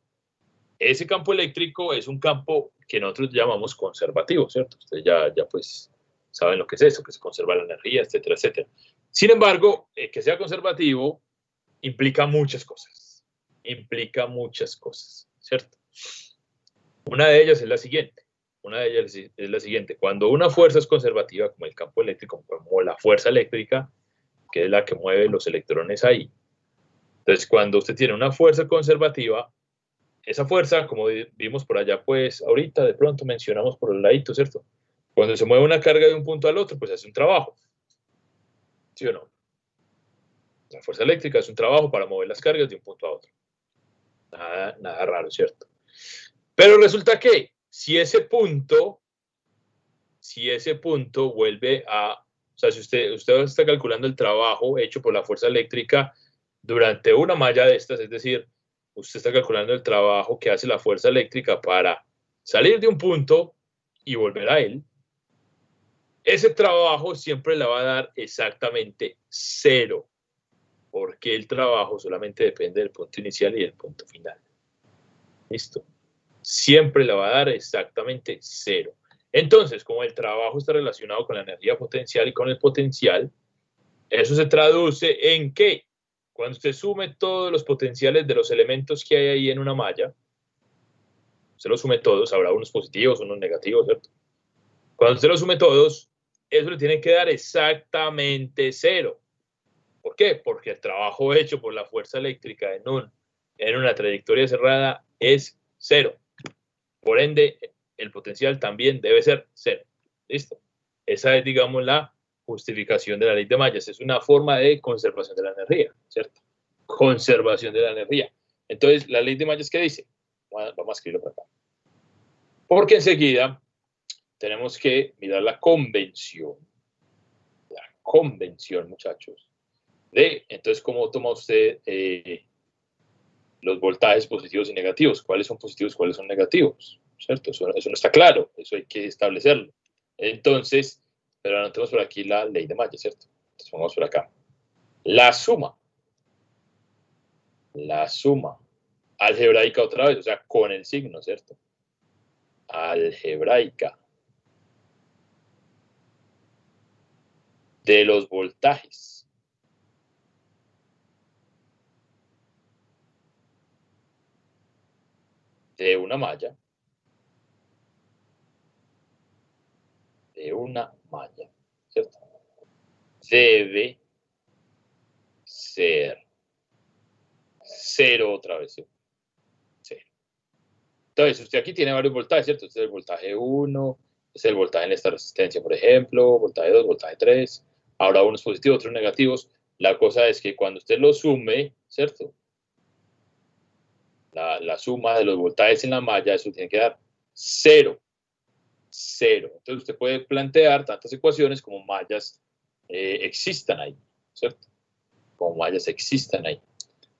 ese campo eléctrico es un campo que nosotros llamamos conservativo, ¿cierto? Ustedes ya pues saben lo que es eso, que se conserva la energía, etcétera, etcétera. Sin embargo, que sea conservativo implica muchas cosas. Implica muchas cosas, ¿cierto? Una de ellas es la siguiente. Cuando una fuerza es conservativa, como el campo eléctrico, como la fuerza eléctrica, que es la que mueve los electrones ahí. Entonces, cuando usted tiene una fuerza conservativa, esa fuerza, como vimos por allá, pues ahorita de pronto mencionamos por el ladito, ¿cierto? Cuando se mueve una carga de un punto al otro, pues hace un trabajo. ¿Sí o no? La fuerza eléctrica es un trabajo para mover las cargas de un punto a otro. Nada raro, ¿cierto? Pero resulta que si ese punto vuelve a... O sea, si usted está calculando el trabajo hecho por la fuerza eléctrica durante una malla de estas, es decir, usted está calculando el trabajo que hace la fuerza eléctrica para salir de un punto y volver a él, ese trabajo siempre le va a dar exactamente 0, porque el trabajo solamente depende del punto inicial y del punto final. ¿Listo? Siempre le va a dar exactamente 0. Entonces, como el trabajo está relacionado con la energía potencial y con el potencial, eso se traduce en que cuando usted sume todos los potenciales de los elementos que hay ahí en una malla, usted los sume todos, habrá unos positivos, unos negativos, ¿cierto? Cuando usted los sume todos, eso le tiene que dar exactamente 0. ¿Por qué? Porque el trabajo hecho por la fuerza eléctrica en una trayectoria cerrada es 0. Por ende, el potencial también debe ser 0. ¿Listo? Esa es, digamos, la justificación de la ley de mallas. Es una forma de conservación de la energía, ¿cierto? Conservación de la energía. Entonces, la ley de mallas, ¿qué dice? Vamos a escribirlo por acá. Porque enseguida tenemos que mirar la convención. La convención, muchachos. Entonces, ¿cómo toma usted los voltajes positivos y negativos? ¿Cuáles son positivos, cuáles son negativos? ¿Cierto? Eso no está claro, eso hay que establecerlo. Entonces, pero anotemos por aquí la ley de mallas, ¿cierto? Entonces vamos por acá. La suma algebraica otra vez, o sea, con el signo, ¿cierto? Algebraica de los voltajes de una malla, ¿cierto? Debe ser 0 otra vez, ¿sí? 0. Entonces, usted aquí tiene varios voltajes, ¿cierto? Este es el voltaje 1, este es el voltaje en esta resistencia, por ejemplo, voltaje 2, voltaje 3. Ahora unos positivos, otros negativos. La cosa es que cuando usted lo sume, ¿cierto? La suma de los voltajes en la malla, eso tiene que dar 0. 0. Entonces usted puede plantear tantas ecuaciones como mallas existan ahí, ¿cierto? Como mallas existan ahí.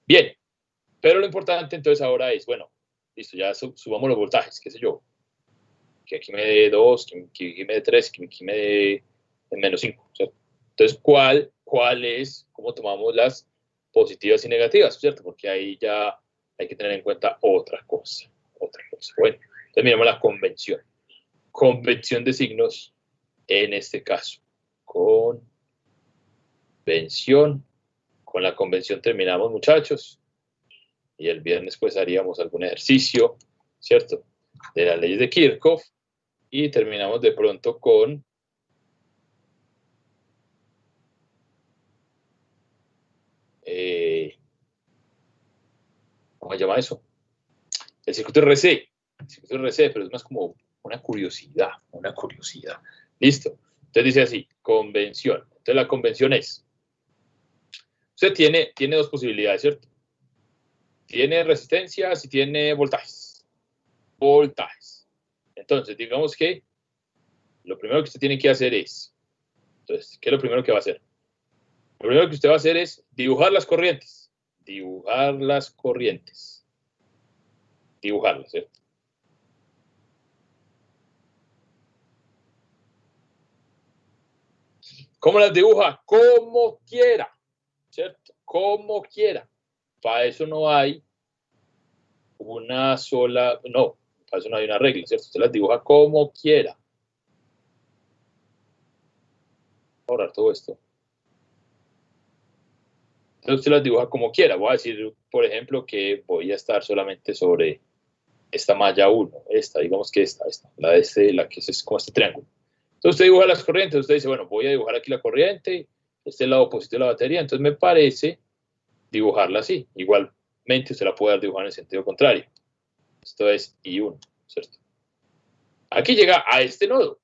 Bien, pero lo importante entonces ahora es, bueno, listo, ya subamos los voltajes, qué sé yo, que aquí me dé 2, que aquí me dé 3, que aquí me dé menos 5, ¿cierto? Entonces, ¿cuál es, cómo tomamos las positivas y negativas, ¿cierto? Porque ahí ya hay que tener en cuenta otra cosa. Bueno, entonces miramos la convención. Convención de signos en este caso. Convención con la convención terminamos, muchachos. Y el viernes pues haríamos algún ejercicio, ¿cierto? De las leyes de Kirchhoff. Y terminamos de pronto con ¿cómo se llama eso? El circuito RC. El circuito RC, pero es más como una curiosidad. Listo. Entonces dice así, convención. Entonces la convención es, usted tiene dos posibilidades, ¿cierto? Tiene resistencias y tiene voltajes. Entonces, digamos que lo primero que usted tiene que hacer es, entonces, ¿qué es lo primero que va a hacer? Lo primero que usted va a hacer es dibujar las corrientes. Dibujarlas, ¿cierto? ¿Cómo las dibuja? Como quiera, ¿cierto? Como quiera. Para eso no hay una sola, no, para eso no hay una regla, ¿cierto? Usted las dibuja como quiera. Voy a ahorrar todo esto. Entonces usted las dibuja como quiera. Voy a decir, por ejemplo, que voy a estar solamente sobre esta malla 1, digamos que esta, la que es como este triángulo. Entonces usted dibuja las corrientes, usted dice, bueno, voy a dibujar aquí la corriente, este es el lado positivo de la batería, entonces me parece dibujarla así. Igualmente usted la puede dibujar en el sentido contrario. Esto es I1, ¿cierto? Aquí llega a este nodo.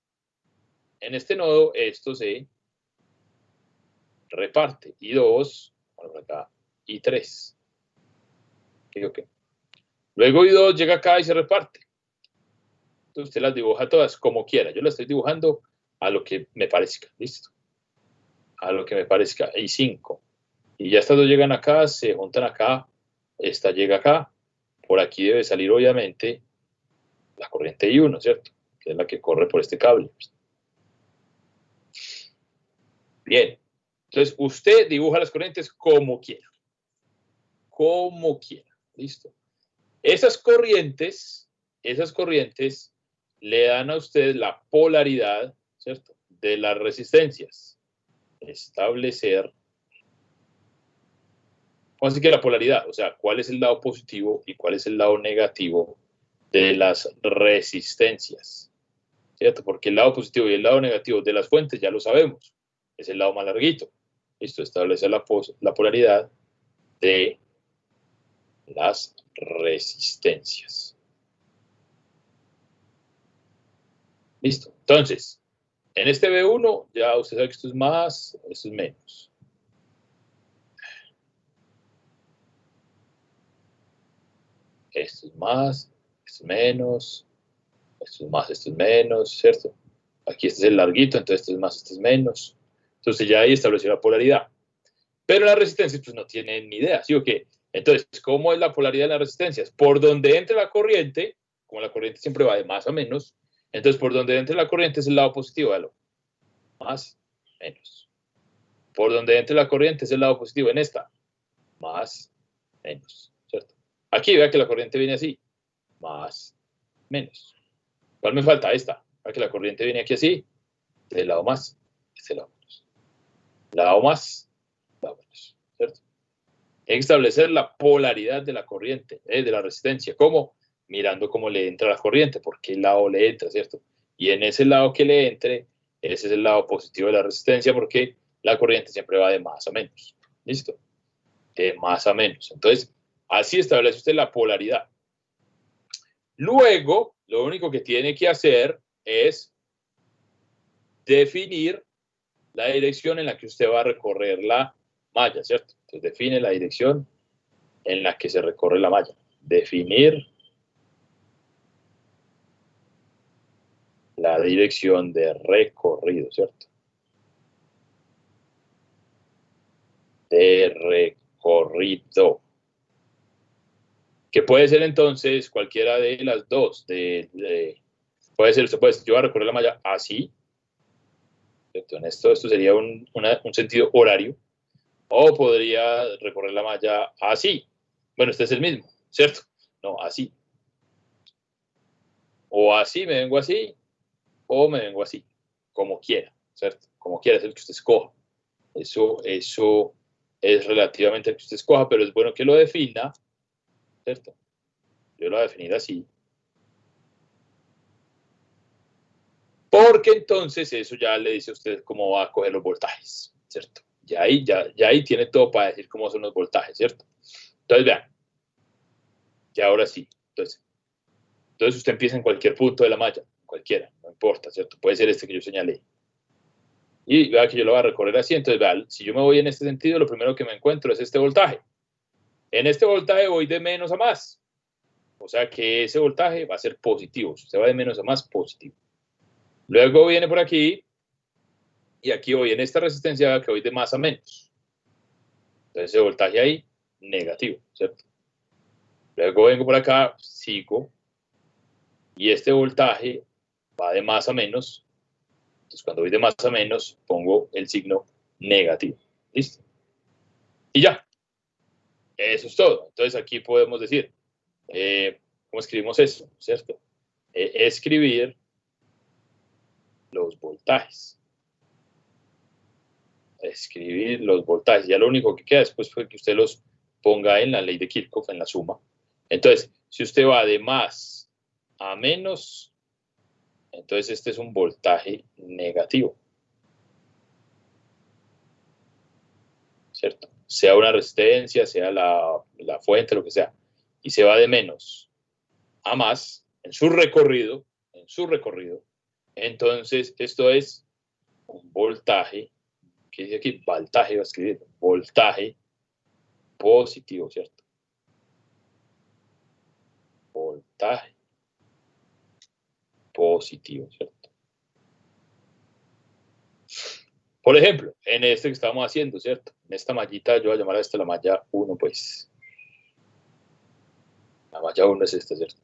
En este nodo esto se reparte. I2, bueno, por acá, I3. Ok. Luego I2 llega acá y se reparte. Entonces usted las dibuja todas como quiera. Yo las estoy dibujando a lo que me parezca. ¿Listo? A lo que me parezca. I5. Y ya estas dos llegan acá, se juntan acá. Esta llega acá. Por aquí debe salir, obviamente, la corriente I1, ¿cierto? Que es la que corre por este cable. Bien. Entonces, usted dibuja las corrientes como quiera. Como quiera. ¿Listo? Esas corrientes le dan a usted la polaridad, ¿cierto? De las resistencias. Establecer, ¿cómo así que la polaridad? O sea, ¿cuál es el lado positivo y cuál es el lado negativo de las resistencias? ¿Cierto? Porque el lado positivo y el lado negativo de las fuentes ya lo sabemos. Es el lado más larguito. Listo, establece la polaridad de las resistencias. Listo. Entonces, en este B1, ya usted sabe que esto es más, esto es menos. Esto es más, esto es menos, esto es más, esto es menos, ¿cierto? Aquí este es el larguito, entonces esto es más, esto es menos. Entonces ya ahí estableció la polaridad. Pero las resistencias pues no tienen ni idea, ¿sí o qué? Entonces, ¿cómo es la polaridad de las resistencias? Por donde entre la corriente, como la corriente siempre va de más a menos, entonces por donde entre la corriente es el lado positivo, ¿vale? Más, menos. Por donde entre la corriente es el lado positivo en esta, más, menos, ¿cierto? Aquí vea que la corriente viene así, más, menos. ¿Cuál me falta? Esta. Vea que la corriente viene aquí así, del lado más, este lado menos. Lado más, lado menos, ¿cierto? Hay que establecer la polaridad de la corriente, de la resistencia. ¿Cómo? Mirando cómo le entra la corriente, por qué lado le entra, ¿cierto? Y en ese lado que le entre, ese es el lado positivo de la resistencia, porque la corriente siempre va de más a menos. ¿Listo? De más a menos. Entonces, así establece usted la polaridad. Luego, lo único que tiene que hacer es definir la dirección en la que usted va a recorrer la malla, ¿cierto? Entonces, define la dirección en la que se recorre la malla. Definir la dirección de recorrido, ¿cierto? De recorrido. Que puede ser entonces cualquiera de las dos. Puede ser, usted puede decir, yo voy a recorrer la malla así. ¿Cierto? En esto sería un sentido horario. O podría recorrer la malla así. Bueno, este es el mismo, ¿cierto? No, así. O así, me vengo así. O me vengo así. Como quiera, ¿cierto? Como quiera, es el que usted escoja. Eso es relativamente el que usted escoja, pero es bueno que lo defina, ¿cierto? Yo lo voy a definir así. Porque entonces eso ya le dice a usted cómo va a coger los voltajes, ¿cierto? Ya ahí tiene todo para decir cómo son los voltajes, ¿cierto? Entonces, vean. Y ahora sí. Entonces usted empieza en cualquier punto de la malla, cualquiera, no importa, ¿cierto? Puede ser este que yo señalé. Y vea que yo lo voy a recorrer así. Entonces, vea, si yo me voy en este sentido, lo primero que me encuentro es este voltaje. En este voltaje voy de menos a más. O sea que ese voltaje va a ser positivo. Si usted va de menos a más, positivo. Luego viene por aquí. Y aquí voy en esta resistencia que voy de más a menos. Entonces ese voltaje ahí, negativo, ¿cierto? Luego vengo por acá, sigo. Y este voltaje va de más a menos. Entonces cuando voy de más a menos, pongo el signo negativo. ¿Listo? Y ya. Eso es todo. Entonces aquí podemos decir, ¿cómo escribimos eso? ¿Cierto? Escribir los voltajes. Escribir los voltajes. Ya lo único que queda después fue que usted los ponga en la ley de Kirchhoff, en la suma. Entonces, si usted va de más a menos, entonces este es un voltaje negativo. ¿Cierto? Sea una resistencia, sea la fuente, lo que sea. Y se va de menos a más en su recorrido, entonces esto es un voltaje, ¿qué dice aquí? Voltaje, va a escribir, voltaje positivo, ¿cierto? Voltaje positivo, ¿cierto? Por ejemplo, en este que estamos haciendo, ¿cierto? En esta mallita, yo voy a llamar a esta la malla 1, pues. La malla 1 es esta, ¿cierto?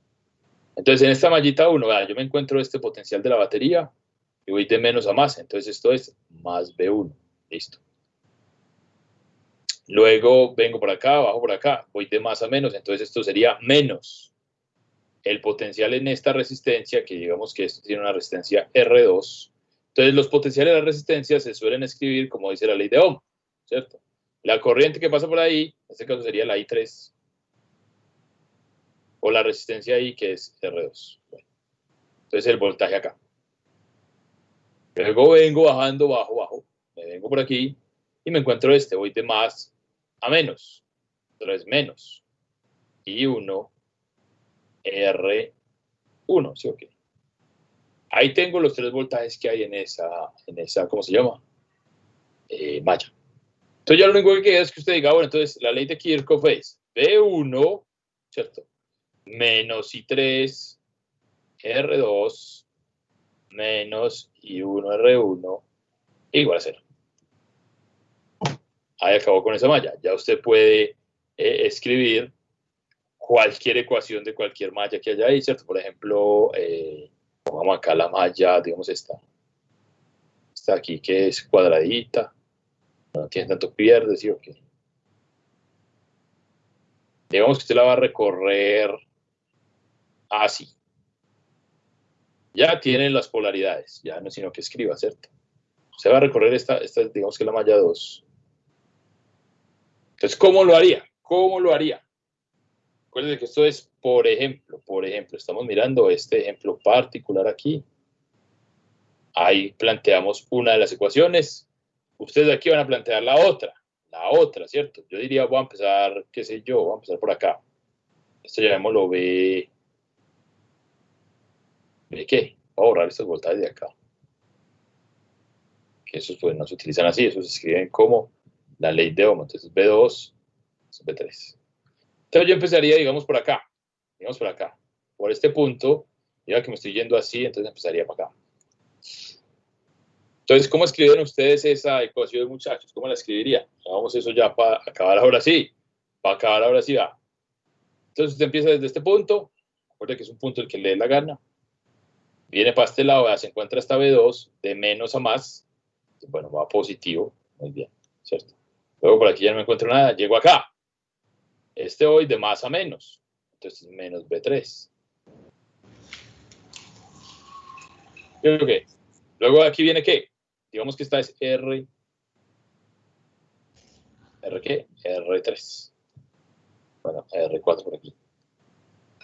Entonces, en esta mallita 1, yo me encuentro este potencial de la batería y voy de menos a más. Entonces, esto es más B1. Listo. Luego vengo por acá, bajo por acá, voy de más a menos. Entonces, esto sería menos el potencial en esta resistencia, que digamos que esto tiene una resistencia R2. Entonces, los potenciales de la resistencia se suelen escribir como dice la ley de Ohm, ¿cierto? La corriente que pasa por ahí, en este caso sería la I3, o la resistencia I, que es R2. Bueno, entonces, el voltaje acá. Luego vengo bajando, bajo, me vengo por aquí y me encuentro este, voy de más a menos. Entonces, menos I1, R1, ¿sí o qué? Ahí tengo los 3 voltajes que hay en esa ¿cómo se llama? Malla. Entonces ya lo único que queda es que usted diga, bueno, entonces la ley de Kirchhoff es B1, ¿cierto? Menos I3, R2, menos I1, R1, igual a 0. Ahí acabó con esa malla. Ya usted puede escribir cualquier ecuación de cualquier malla que haya ahí, ¿cierto? Por ejemplo, pongamos acá la malla, digamos esta aquí que es cuadradita, no tiene tanto pierde, ¿sí o qué? Digamos que usted la va a recorrer así. Ya tienen las polaridades, ya no es sino que escriba, ¿cierto? Usted va a recorrer esta digamos que es la malla 2. Entonces, ¿cómo lo haría? ¿Cómo lo haría? Acuérdense que esto es por ejemplo, estamos mirando este ejemplo particular aquí. Ahí planteamos una de las ecuaciones. Ustedes aquí van a plantear la otra, ¿cierto? Yo diría, voy a empezar, qué sé yo, voy a empezar por acá. Esto llamémoslo B. ¿B qué? Voy a borrar estos voltajes de acá. Que esos pues no se utilizan así, esos se escriben como la ley de Ohm. Entonces B2, B3. Entonces yo empezaría, digamos, por acá. Por este punto, ya que me estoy yendo así, entonces empezaría por acá. Entonces, ¿cómo escriben ustedes esa ecuación, muchachos? ¿Cómo la escribiría? Hagamos eso ya para acabar ahora sí. Va. Entonces, usted empieza desde este punto. Recuerde que es un punto el que le dé la gana. Viene para este lado, se encuentra esta B2, de menos a más. Bueno, va a positivo. Muy bien, ¿cierto? Luego por aquí ya no me encuentro nada. Llego acá. Este voy de más a menos. Entonces, menos B3. ¿Qué? Okay. Luego aquí viene ¿qué? Digamos que esta es R2. ¿R qué? R3. Bueno, R4 por aquí.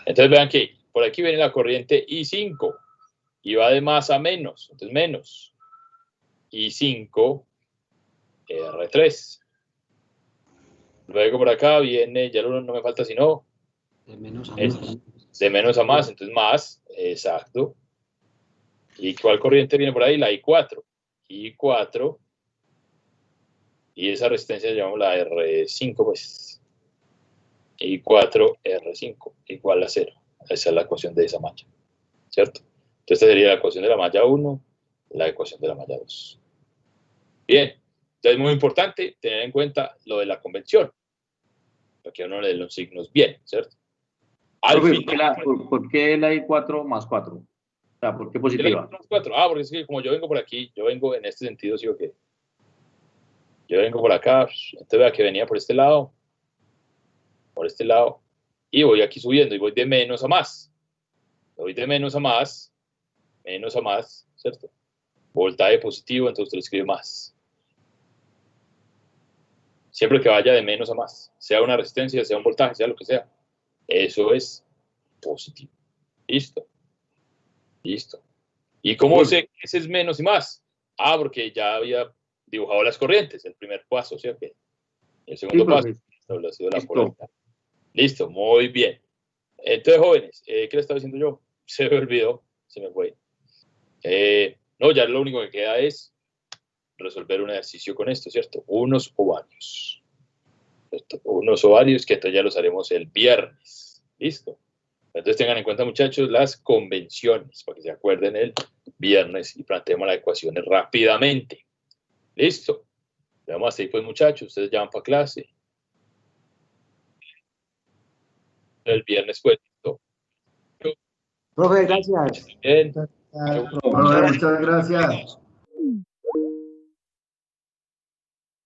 Entonces vean que por aquí viene la corriente I5 y va de más a menos. Entonces menos I5 R3. Luego por acá viene, ya no me falta sino De menos a es más. de menos a más, entonces más, exacto. ¿Y cuál corriente viene por ahí? La I4. I4. Y esa resistencia la llamamos la R5, pues. I4, R5, igual a 0. Esa es la ecuación de esa malla, ¿cierto? Entonces esta sería la ecuación de la malla 1, la ecuación de la malla 2. Bien, entonces es muy importante tener en cuenta lo de la convención, para que uno le dé los signos bien, ¿cierto? Al Profe, final, ¿por qué la I4 más 4? O sea, ¿por qué positiva? Porque es que como yo vengo por aquí, yo vengo en este sentido, ¿sí o qué? Yo vengo por acá, entonces vea que venía por este lado, y voy aquí subiendo, y voy de menos a más. Voy de menos a más, ¿cierto? Voltaje positivo, entonces usted lo escribe más. Siempre que vaya de menos a más, sea una resistencia, sea un voltaje, sea lo que sea, eso es positivo. Listo. ¿Y cómo sé que ese es menos y más? Porque ya había dibujado las corrientes, el primer paso, ¿cierto? El segundo paso, establecido la polaridad. Listo, muy bien. Entonces, jóvenes, ¿qué le estaba diciendo yo? Se me olvidó, se me fue. No, ya lo único que queda es resolver un ejercicio con esto, ¿cierto? Unos ovarios. ¿Cierto? Unos ovarios que entonces ya los haremos el viernes. ¿Listo? Entonces tengan en cuenta, muchachos, las convenciones, para que se acuerden el viernes y planteemos las ecuaciones rápidamente. ¿Listo? Veamos hasta ahí, pues, muchachos, ustedes ya van para clase. El viernes, pues, listo. Profe, gracias. Bien. Profe, muchas gracias.